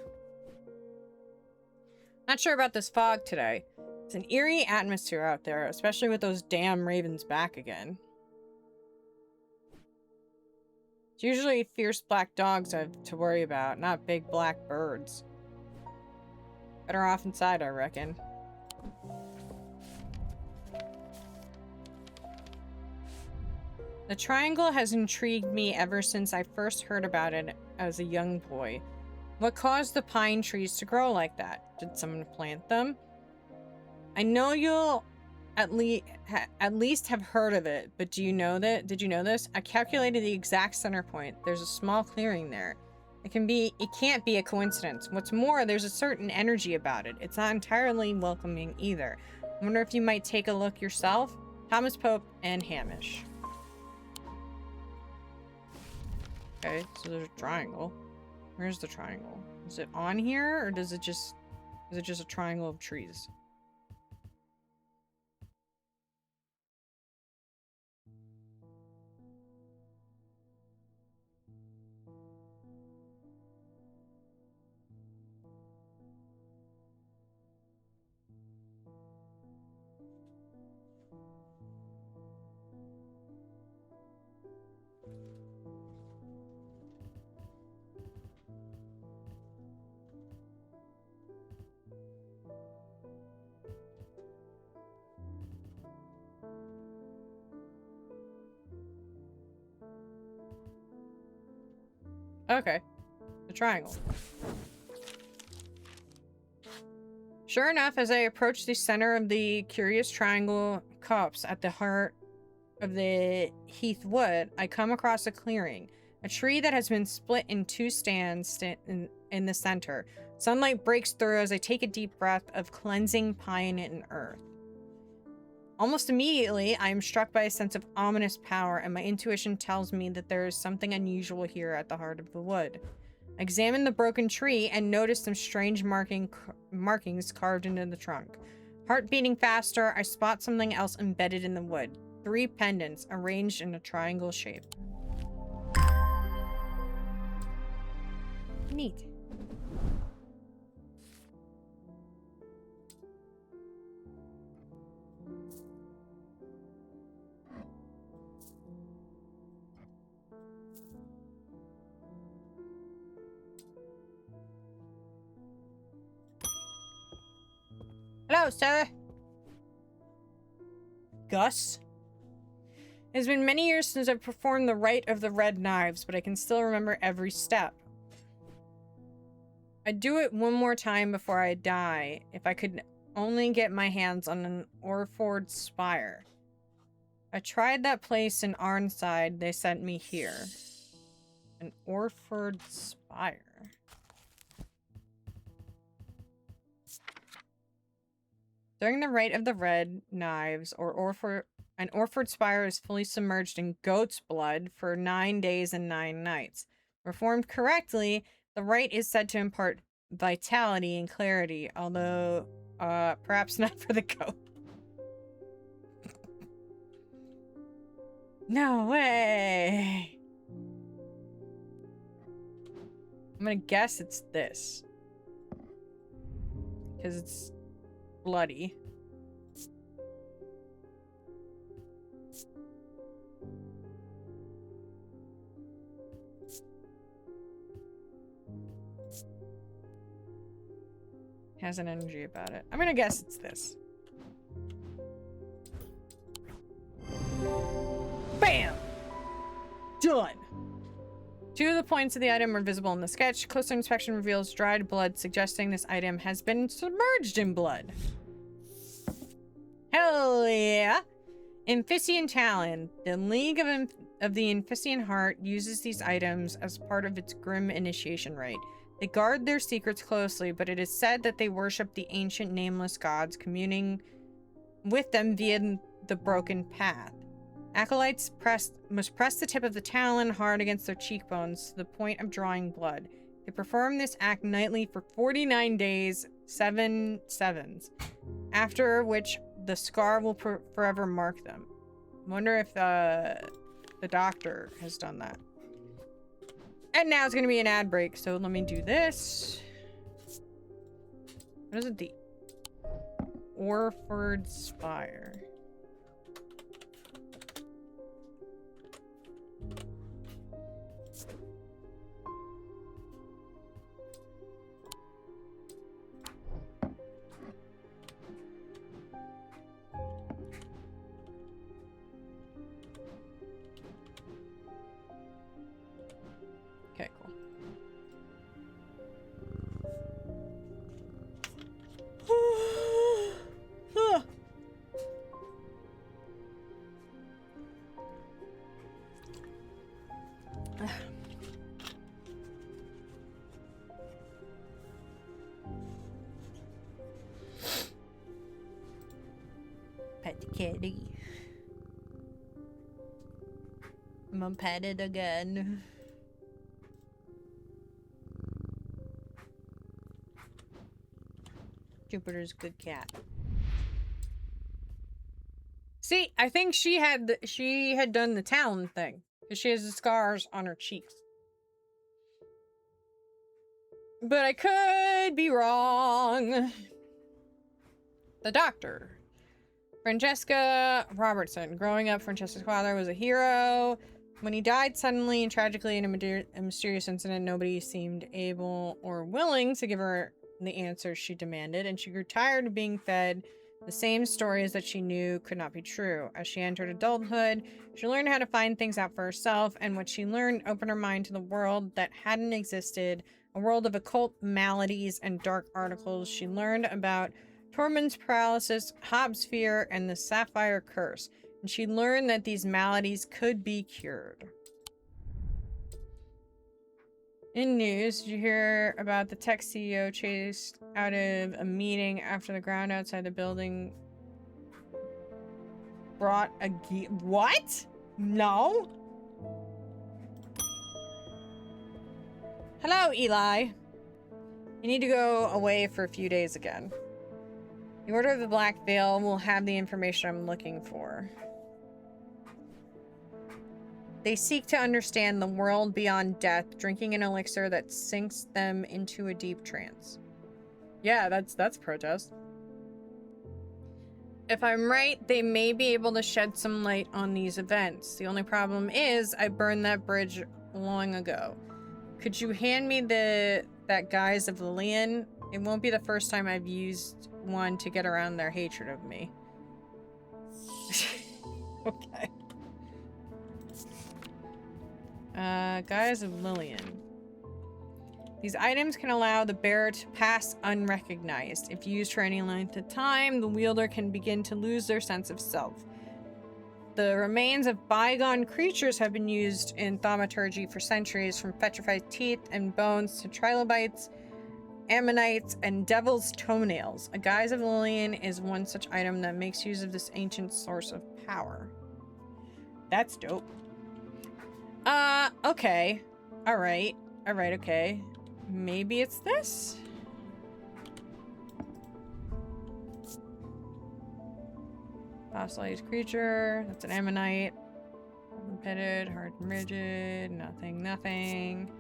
Not sure about this fog today. It's an eerie atmosphere out there, especially with those damn ravens back again. It's usually fierce black dogs I have to worry about, not big black birds. Better off inside, I reckon. The triangle has intrigued me ever since I first heard about it as a young boy. What caused the pine trees to grow like that? Did someone plant them? I know you'll at least have heard of it, but do you know that? Did you know this? I calculated the exact center point. There's a small clearing there. It can't be a coincidence. What's more, there's a certain energy about it. It's not entirely welcoming either. I wonder if you might take a look yourself. Thomas Pope and Hamish. Okay, so there's a triangle. Where's the triangle? Is it on here, or is it just a triangle of trees? Okay. The triangle. Sure enough, as I approach the center of the curious triangle cups at the heart of the heath wood, I come across a clearing. A tree that has been split in two stands in the center. Sunlight breaks through as I take a deep breath of cleansing pine and earth. Almost immediately, I am struck by a sense of ominous power, and my intuition tells me that there is something unusual here at the heart of the wood. I examine the broken tree and notice some strange markings carved into the trunk. Heart beating faster, I spot something else embedded in the wood. 3 pendants arranged in a triangle shape. Neat. Hello, sir. Gus? It has been many years since I've performed the rite of the red knives, but I can still remember every step. I'd do it one more time before I die, if I could only get my hands on an Orford spire. I tried that place in Arnside, they sent me here. An Orford spire. During the rite of the red knives, an Orford spire is fully submerged in goat's blood for 9 days and 9 nights. Performed correctly, the rite is said to impart vitality and clarity, although perhaps not for the goat. No way! I'm gonna guess it's this. Because it's bloody. Has an energy about it. I'm gonna guess it's this. Bam! Done! 2 of the points of the item are visible in the sketch. Closer inspection reveals dried blood, suggesting this item has been submerged in blood. Hell yeah! Amphician Talon. The League of the Amphician Heart uses these items as part of its grim initiation rite. They guard their secrets closely, but it is said that they worship the ancient nameless gods, communing with them via the broken path. Acolytes must press the tip of the talon hard against their cheekbones to the point of drawing blood. They perform this act nightly for 49 days, 7 sevens, after which the scar will forever mark them. I wonder if the doctor has done that. And now it's going to be an ad break, so let me do this. What is it? The Orford Spire. Okay, cool. Pet the kitty. I'm gonna pet it again. Jupiter's a good cat. See, I think she had done the talon thing, because she has the scars on her cheeks. But I could be wrong. The doctor. Francesca Robertson. Growing up, Francesca's father was a hero. When he died suddenly and tragically in a mysterious incident, nobody seemed able or willing to give her the answers she demanded, and she grew tired of being fed the same stories that she knew could not be true. As she entered adulthood, she learned how to find things out for herself, and what she learned opened her mind to the world that hadn't existed, a world of occult maladies and dark articles. She learned about Tormund's paralysis, Hobbs' fear, and the Sapphire Curse, and she learned that these maladies could be cured. In news, did you hear about the tech CEO chased out of a meeting after the ground outside the building brought a what? No? Hello, Eli. You need to go away for a few days again. The Order of the Black Veil will have the information I'm looking for. They seek to understand the world beyond death, drinking an elixir that sinks them into a deep trance. Yeah, that's protest. If I'm right, they may be able to shed some light on these events. The only problem is I burned that bridge long ago. Could you hand me that Guise of Lillian? It won't be the first time I've used one to get around their hatred of me. Okay. Guise of Lillian. These items can allow the bearer to pass unrecognized. If used for any length of time, the wielder can begin to lose their sense of self. The remains of bygone creatures have been used in thaumaturgy for centuries, from petrified teeth and bones to trilobites, ammonites, and devil's toenails. A Guise of Lillian is one such item that makes use of this ancient source of power. That's dope. Okay. Alright, okay. Maybe it's this? Fossilized creature. That's an ammonite. Pitted, hard and rigid. Nothing.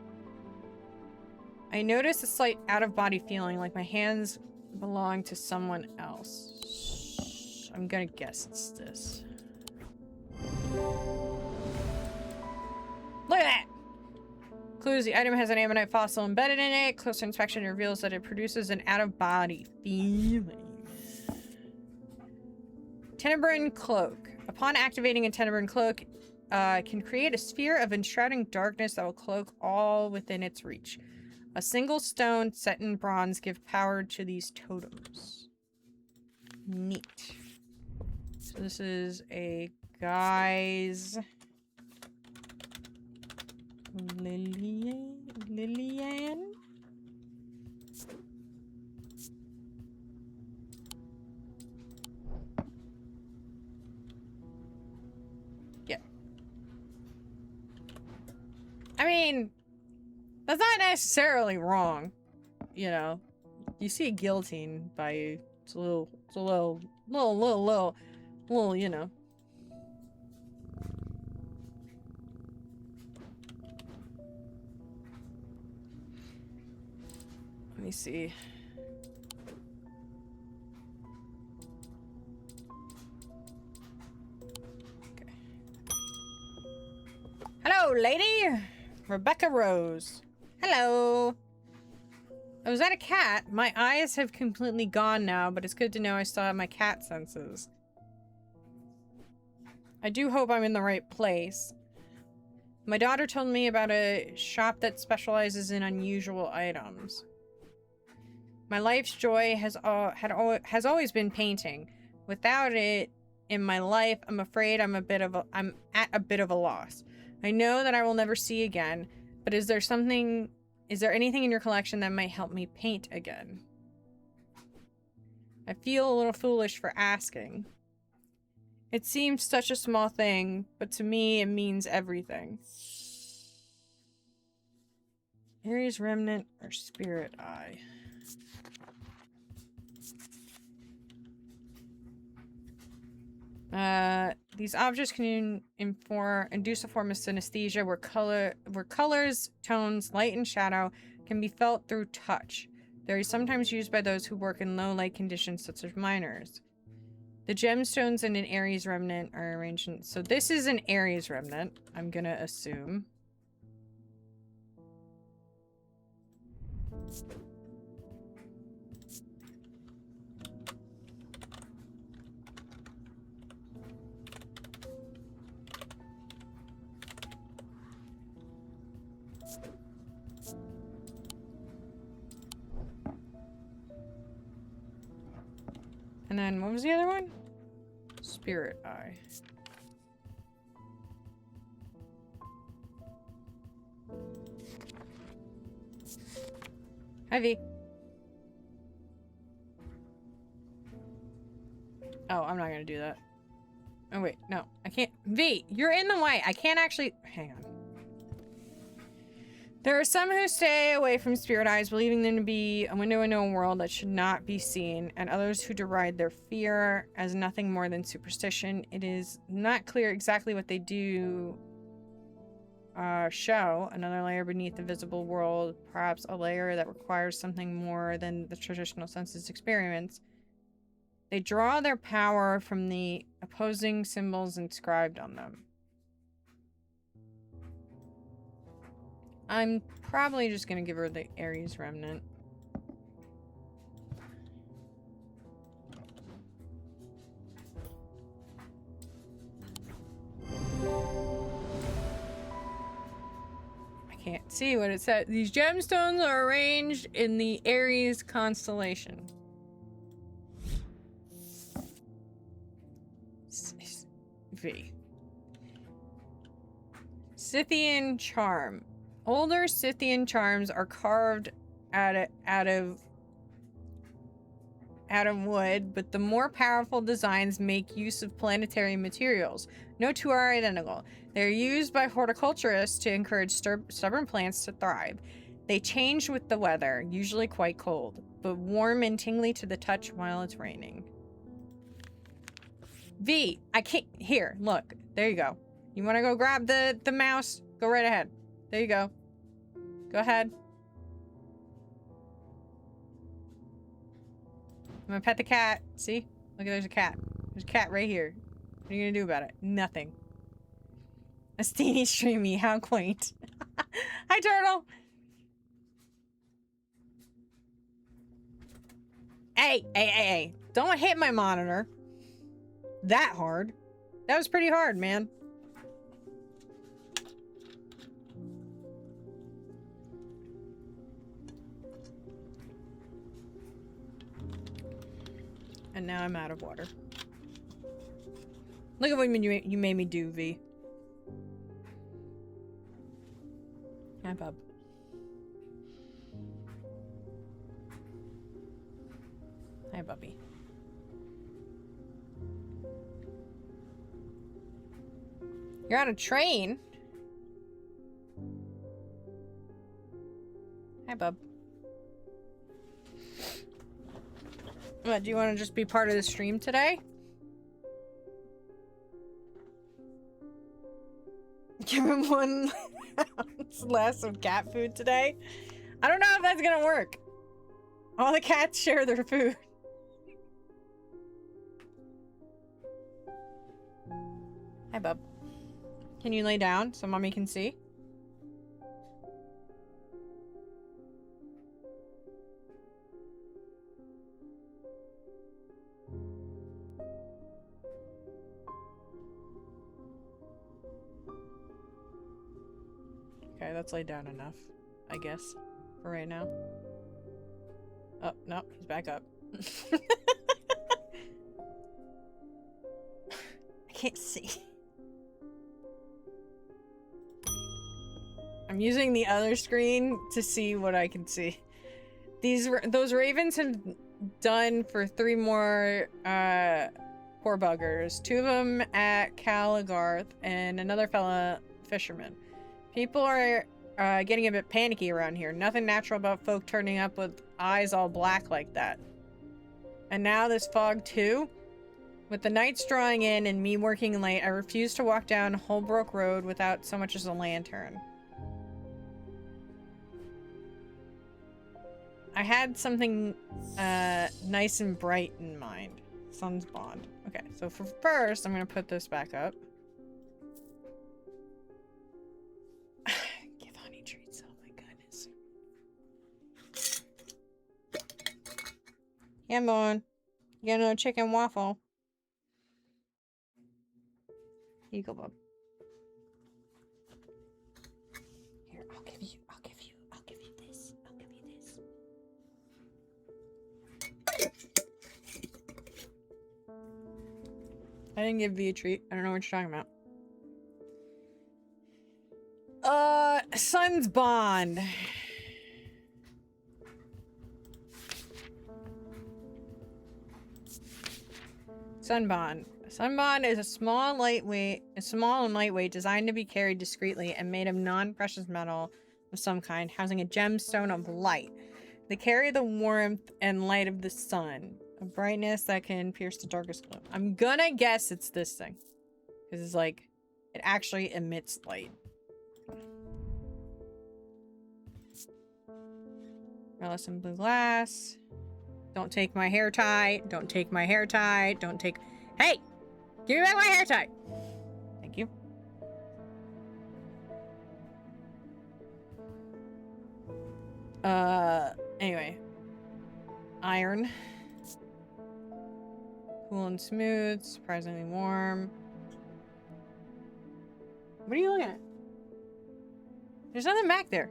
I notice a slight out-of-body feeling, like my hands belong to someone else. I'm gonna guess it's this. Look at that! Clues: the item has an ammonite fossil embedded in it. Closer inspection reveals that it produces an out-of-body feeling. Tenebrine Cloak. Upon activating a Tenebrine Cloak, can create a sphere of enshrouding darkness that will cloak all within its reach. A single stone set in bronze gives power to these totems. Neat. So this is a Guise Lillian? Yeah. I mean, that's not necessarily wrong. You know, you see guillotine by you. It's a little, you know. Let me see. Okay. Hello, lady. Rebecca Rose. Hello. Oh, is that a cat? My eyes have completely gone now, but it's good to know I still have my cat senses. I do hope I'm in the right place. My daughter told me about a shop that specializes in unusual items. My life's joy has always been painting. Without it in my life, I'm afraid I'm at a bit of a loss. I know that I will never see again, but is there anything in your collection that might help me paint again? I feel a little foolish for asking. It seems such a small thing, but to me it means everything. Ares Remnant or Spirit Eye? These objects can induce a form of synesthesia where colors, tones, light, and shadow can be felt through touch. They are sometimes used by those who work in low light conditions, such as miners. The gemstones in an Ares Remnant are arranged in... So this is an Ares Remnant, I'm gonna assume. And then, what was the other one? Spirit Eye. Heavy. Oh, I'm not gonna do that. Oh, wait, no. I can't. V, you're in the way. I can't actually... Hang on. There are some who stay away from spirit eyes, believing them to be a window into a world that should not be seen, and others who deride their fear as nothing more than superstition. It is not clear exactly what they do show another layer beneath the visible world, perhaps a layer that requires something more than the traditional senses experience. They draw their power from the opposing symbols inscribed on them. I'm probably just gonna give her the Ares Remnant. I can't see what it says. These gemstones are arranged in the Aries constellation. V. Scythian charm. Older Scythian charms are carved out of wood, but the more powerful designs make use of planetary materials. No two are identical. They're used by horticulturists to encourage stubborn plants to thrive. They change with the weather, usually quite cold, but warm and tingly to the touch while it's raining. V, I can't. Here, look. There you go. You want to go grab the mouse? Go right ahead. There you go. Go ahead. I'm gonna pet the cat. See? Look, there's a cat. There's a cat right here. What are you gonna do about it? Nothing. A Steenie streamy. How quaint. Hi, turtle. Hey. Don't hit my monitor. That hard. That was pretty hard, man. And now I'm out of water. Look at what you made me do, V. Hi, bub. Hi, bubby. You're on a train? Hi, bub. What, do you want to just be part of the stream today? Give him 1 ounce less of cat food today? I don't know if that's gonna work. All the cats share their food. Hi, bub. Can you lay down so mommy can see? Okay, that's laid down enough, I guess, for right now. Oh, no, he's back up. I can't see. I'm using the other screen to see what I can see. Those ravens have done for 3 more poor buggers. 2 of them at Caligarth and another fella fisherman. People are getting a bit panicky around here. Nothing natural about folk turning up with eyes all black like that. And now this fog too? With the nights drawing in and me working late, I refuse to walk down Holbrook Road without so much as a lantern. I had something nice and bright in mind. Sun's Bond. Okay, so for first, I'm gonna put this back up. Give honey treats, oh my goodness. Yeah, I'm on. You got another chicken waffle. Here you go, bub. Here, I'll give you this. I'll give you this. I didn't give V a treat. I don't know what you're talking about. Sun's Bond. Sunbond. Sunbond is a small and lightweight, designed to be carried discreetly and made of non-precious metal of some kind, housing a gemstone of light. They carry the warmth and light of the sun, a brightness that can pierce the darkest gloom. I'm gonna guess it's this thing, because it's like it actually emits light. Relisson blue glass. Don't take my hair tie. Don't take my hair tie. Don't take... Hey! Give me back my hair tie! Thank you. Anyway. Iron. Cool and smooth. Surprisingly warm. What are you looking at? There's nothing back there.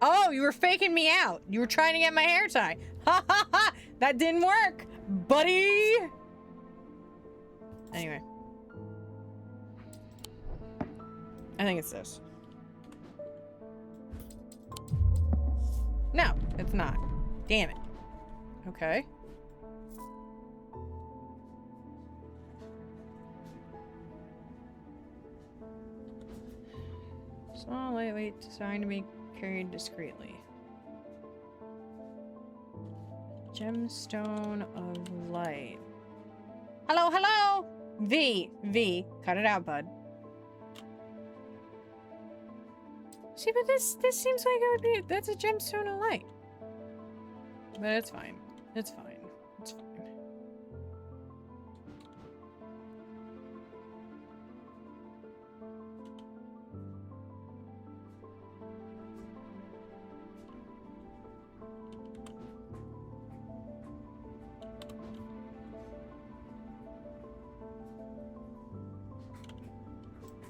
Oh, you were faking me out. You were trying to get my hair tie. Ha ha ha! That didn't work, buddy! Anyway. I think it's this. No, it's not. Damn it. Okay. Small, lightweight, designed to be carried discreetly. Gemstone of light. Hello, hello! V. Cut it out, bud. See, but this seems like it would be... That's a gemstone of light. But it's fine. It's fine. It's fine.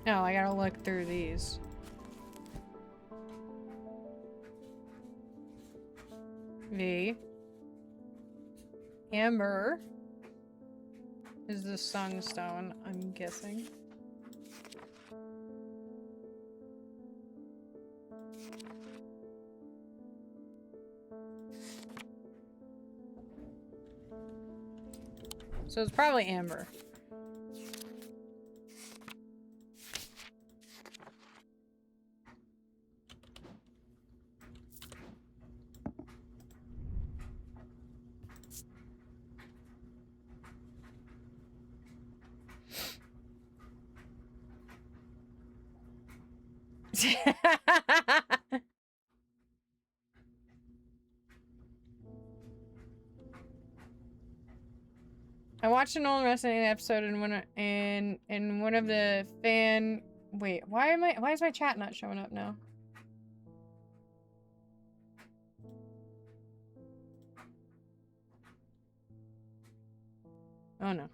No, I gotta look through these. V. Amber is the sunstone, I'm guessing. So it's probably amber. I watched an old wrestling episode and one of the fan... Wait, why is my chat not showing up now? Oh no.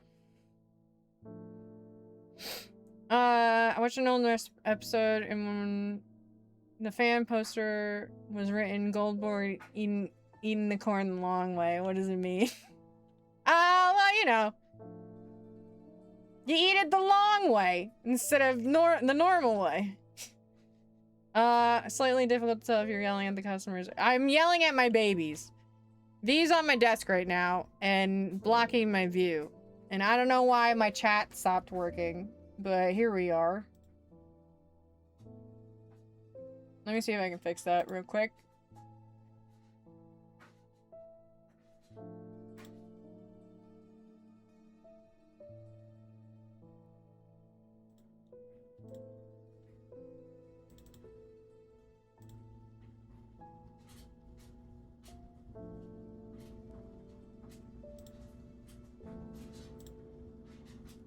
I watched an old episode and when the fan poster was written Goldborg eating the corn the long way. What does it mean? Well, you know. You eat it the long way instead of the normal way. Slightly difficult to tell if you're yelling at the customers. I'm yelling at my babies. V's on my desk right now and blocking my view. And I don't know why my chat stopped working, but here we are. Let me see if I can fix that real quick.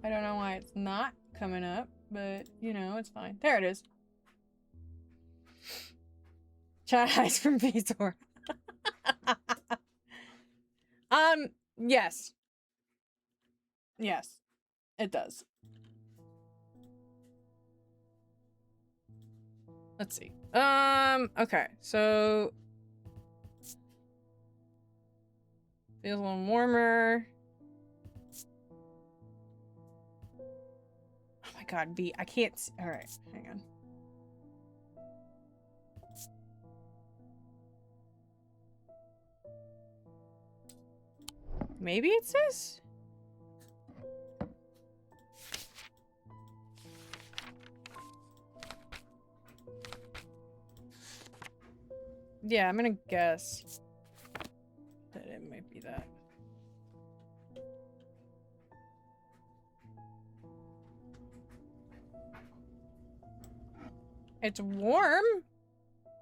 I don't know why it's not coming up, but, you know, it's fine. There it is. Chat hides from Vitor. Yes. Yes, it does. Let's see. Okay, so... Feels a little warmer. Oh my god, B, I can't see. Alright, hang on. Maybe it's this? Yeah, I'm gonna guess that it might be that. It's warm.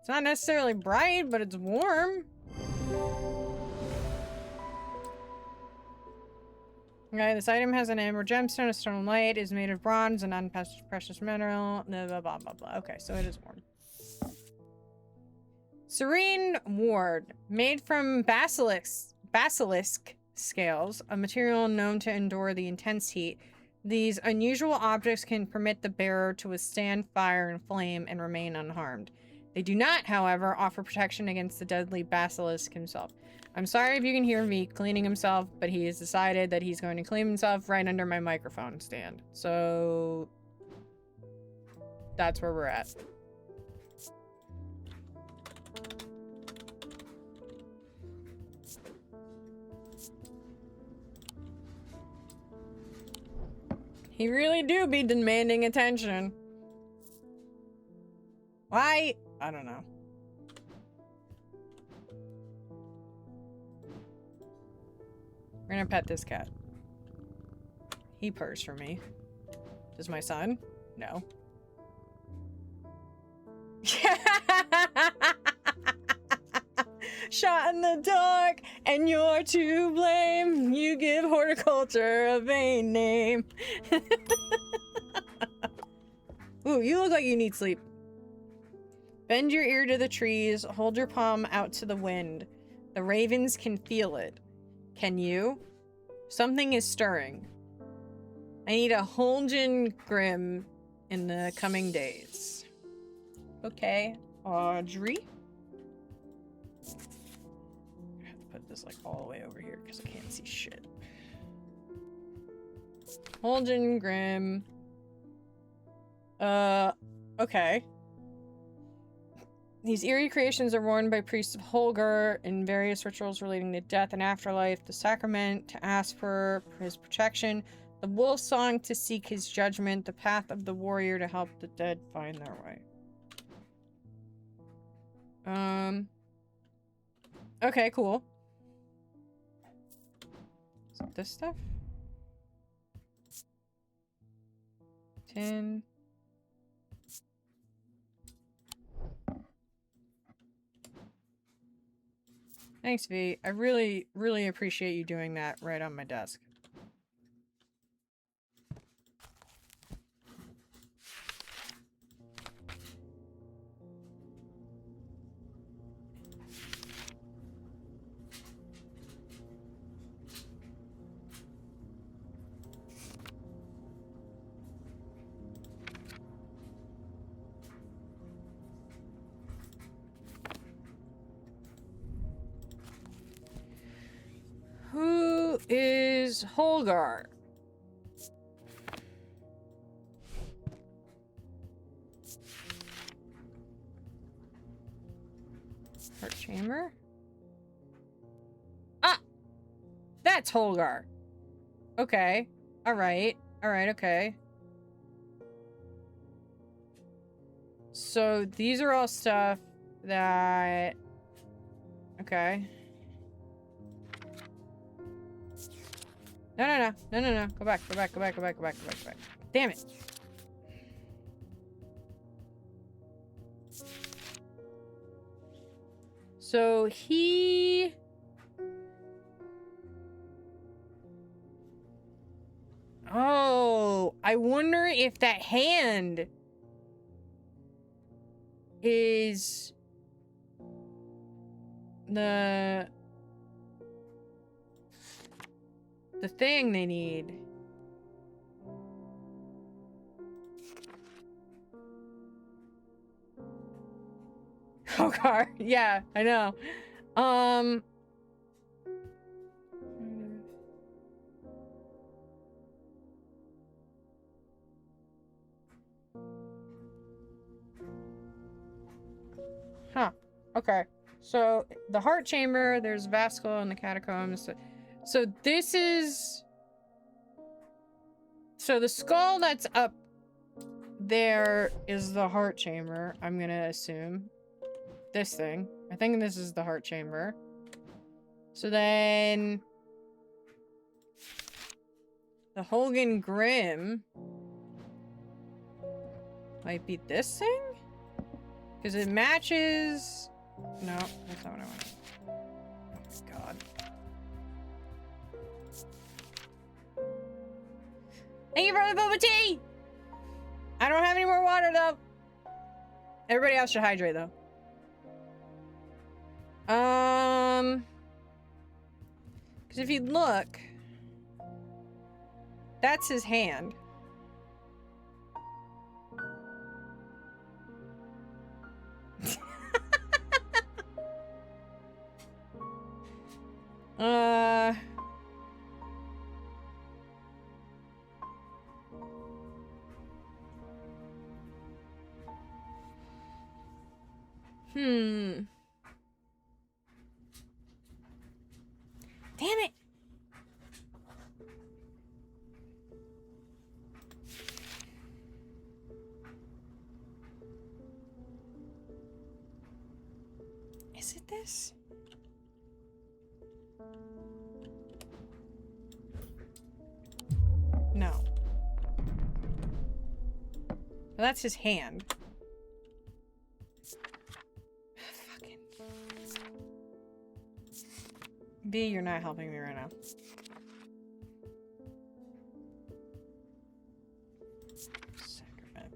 It's not necessarily bright, but it's warm. Okay, this item has an emerald gemstone, a stone light, is made of bronze, an unprecious mineral, blah, blah, blah, blah, blah. Okay, so it is warm. Serene ward, made from basilisk scales, a material known to endure the intense heat. These unusual objects can permit the bearer to withstand fire and flame and remain unharmed. They do not, however, offer protection against the deadly basilisk himself. I'm sorry if you can hear me cleaning himself, but he has decided that he's going to clean himself right under my microphone stand. So that's where we're at. He really do be demanding attention. Why? I don't know. We're gonna pet this cat. He purrs for me. Does my son? No. Shot in the dark, and you're to blame. You give horticulture a vain name. Ooh, you look like you need sleep. Bend your ear to the trees. Hold your palm out to the wind. The ravens can feel it. Can you? Something is stirring. I need a Holgen Grim in the coming days. Okay, Audrey. I have to put this like all the way over here because I can't see shit. Holgen Grim. Okay. These eerie creations are worn by priests of Holger in various rituals relating to death and afterlife, the sacrament to ask for his protection, the wolf song to seek his judgment, the path of the warrior to help the dead find their way. Okay, cool. Is it this stuff? 10. Thanks, V. I really, really appreciate you doing that right on my desk. Who is Holgar? Heart chamber? Ah! That's Holgar. Okay. Alright. Alright, okay. So these are all stuff that... Okay. No. Go back. Damn it. So he... Oh, I wonder if that hand is the thing they need. Oh, car. Yeah, I know. Huh. Okay. So, the heart chamber, there's Vascal in the catacombs. So this is... So the skull that's up there is the heart chamber, I'm gonna assume. This thing. I think this is the heart chamber. So then... The Holgen Grim might be this thing? Because it matches... No, that's not what I want. Oh my god. Thank you for the boba tea! I don't have any more water, though. Everybody else should hydrate, though. Because if you look... That's his hand. Damn it. Is it this? No. Well, that's his hand. Fucking. B, you're not helping me right now. Sacrament.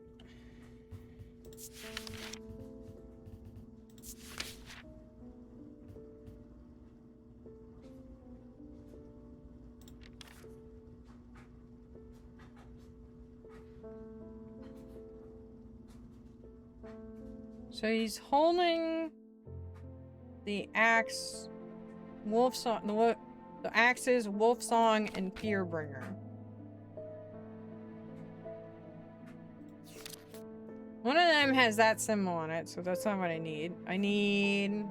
So he's holding the axe, wolf song, the axes, wolf song, and fearbringer. One of them has that symbol on it, so that's not what I need. I need...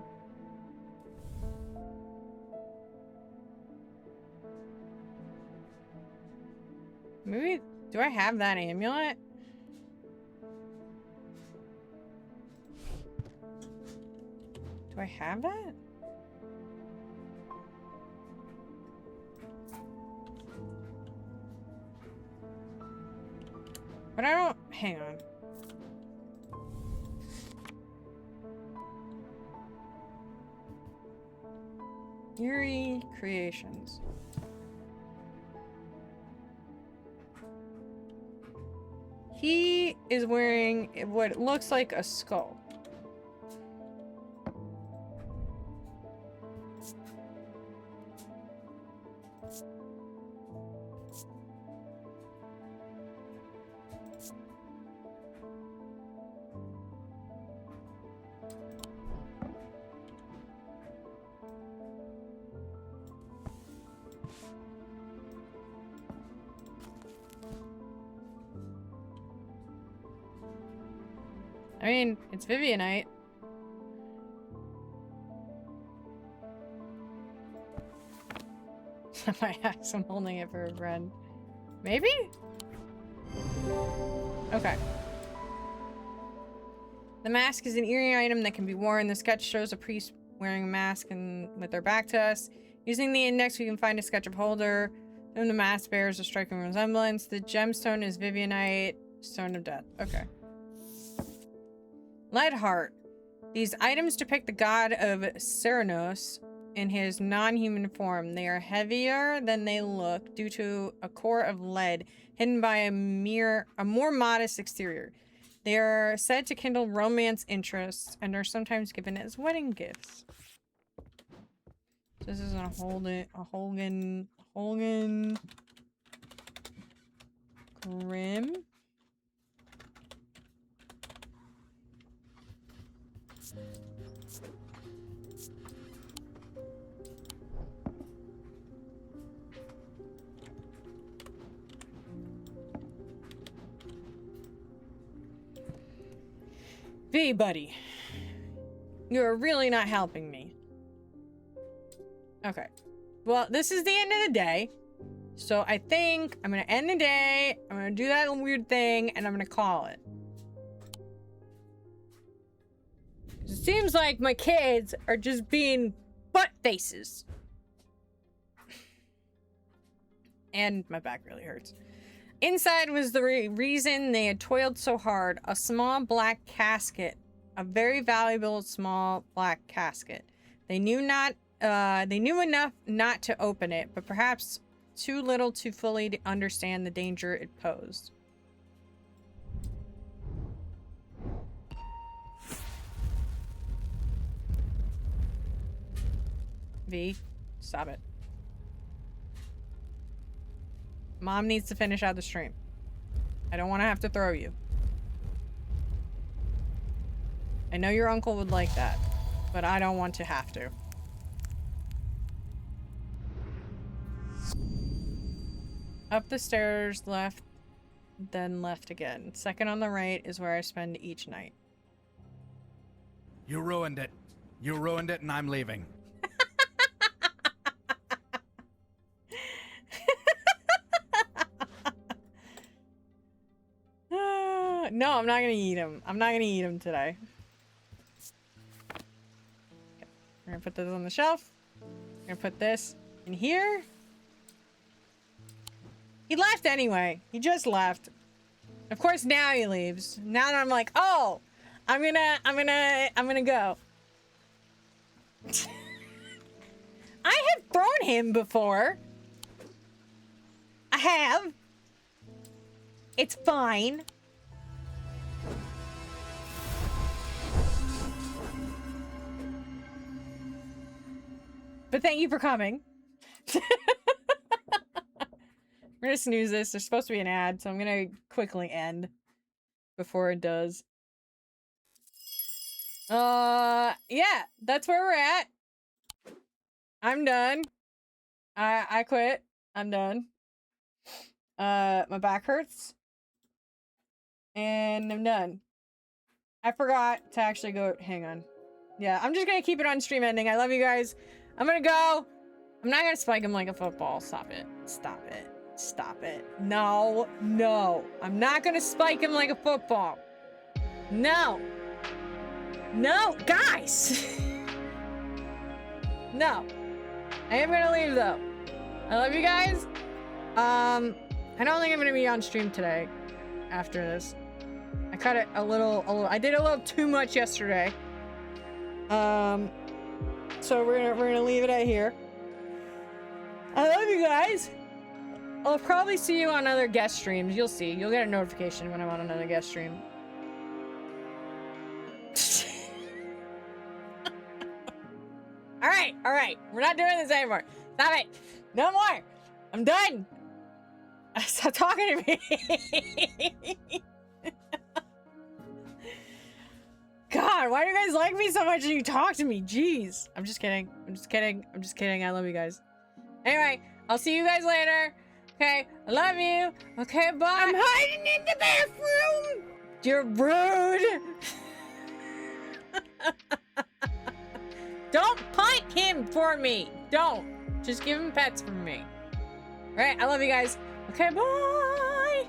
Maybe... Do I have that amulet? Do I have that? But I don't... Hang on. Eerie Creations. He is wearing what looks like a skull. I mean, it's Vivianite. I might have some holding it for a friend. Maybe? Okay. The mask is an eerie item that can be worn. The sketch shows a priest wearing a mask and with their back to us. Using the index, we can find a sketch of Holder. Whom the mask bears a striking resemblance. The gemstone is Vivianite, Stone of Death. Okay. Lead heart. These items depict the god of Cernunnos in his non-human form. They are heavier than they look due to a core of lead hidden by a more modest exterior. They are said to kindle romance interests and are sometimes given as wedding gifts. This is a Holgan Grim. V, buddy. You're really not helping me. Okay. Well, this is the end of the day. So I think I'm going to end the day. I'm going to do that weird thing, and I'm going to call it. It seems like my kids are just being butt faces. And my back really hurts. Inside was the reason they had toiled so hard. A small black casket a very valuable small black casket. They knew enough not to open it, but perhaps too little to fully understand the danger it posed. V, stop it. Mom needs to finish out the stream. I don't want to have to throw you. I know your uncle would like that, but I don't want to have to. Up the stairs, left, then left again. Second on the right is where I spend each night. You ruined it. You ruined it and I'm leaving. No, I'm not gonna eat him. I'm not gonna eat him today. Okay. We're gonna put this on the shelf. We're gonna put this in here. He left anyway. He just left. Of course, now he leaves. Now that I'm like, oh, I'm gonna go. I have thrown him before. I have. It's fine. But thank you for coming. We're gonna snooze this. There's supposed to be an ad, so I'm gonna quickly end before it does. Yeah, that's where we're at. I'm done. I quit. I'm done. My back hurts. And I'm done. I forgot to actually go. Hang on. Yeah, I'm just gonna keep it on stream ending. I love you guys. I'm gonna go. I'm not gonna spike him like a football. Stop it. Stop it. Stop it. No. No. I'm not gonna spike him like a football. No. No. Guys. No. I am gonna leave though. I love you guys. I don't think I'm gonna be on stream today after this. I cut it a little, I did a little too much yesterday. So we're gonna leave it at here. I love you guys. I'll probably see you on other guest streams. You'll see. You'll get a notification when I'm on another guest stream. All right. We're not doing this anymore. Stop it. No more. I'm done. Stop talking to me. God, why do you guys like me so much and you talk to me? Jeez. I'm just kidding. I love you guys. Anyway, I'll see you guys later. Okay, I love you. Okay, bye. I'm hiding in the bathroom. You're rude. Don't punt him for me. Don't. Just give him pets from me. All right, I love you guys. Okay, bye.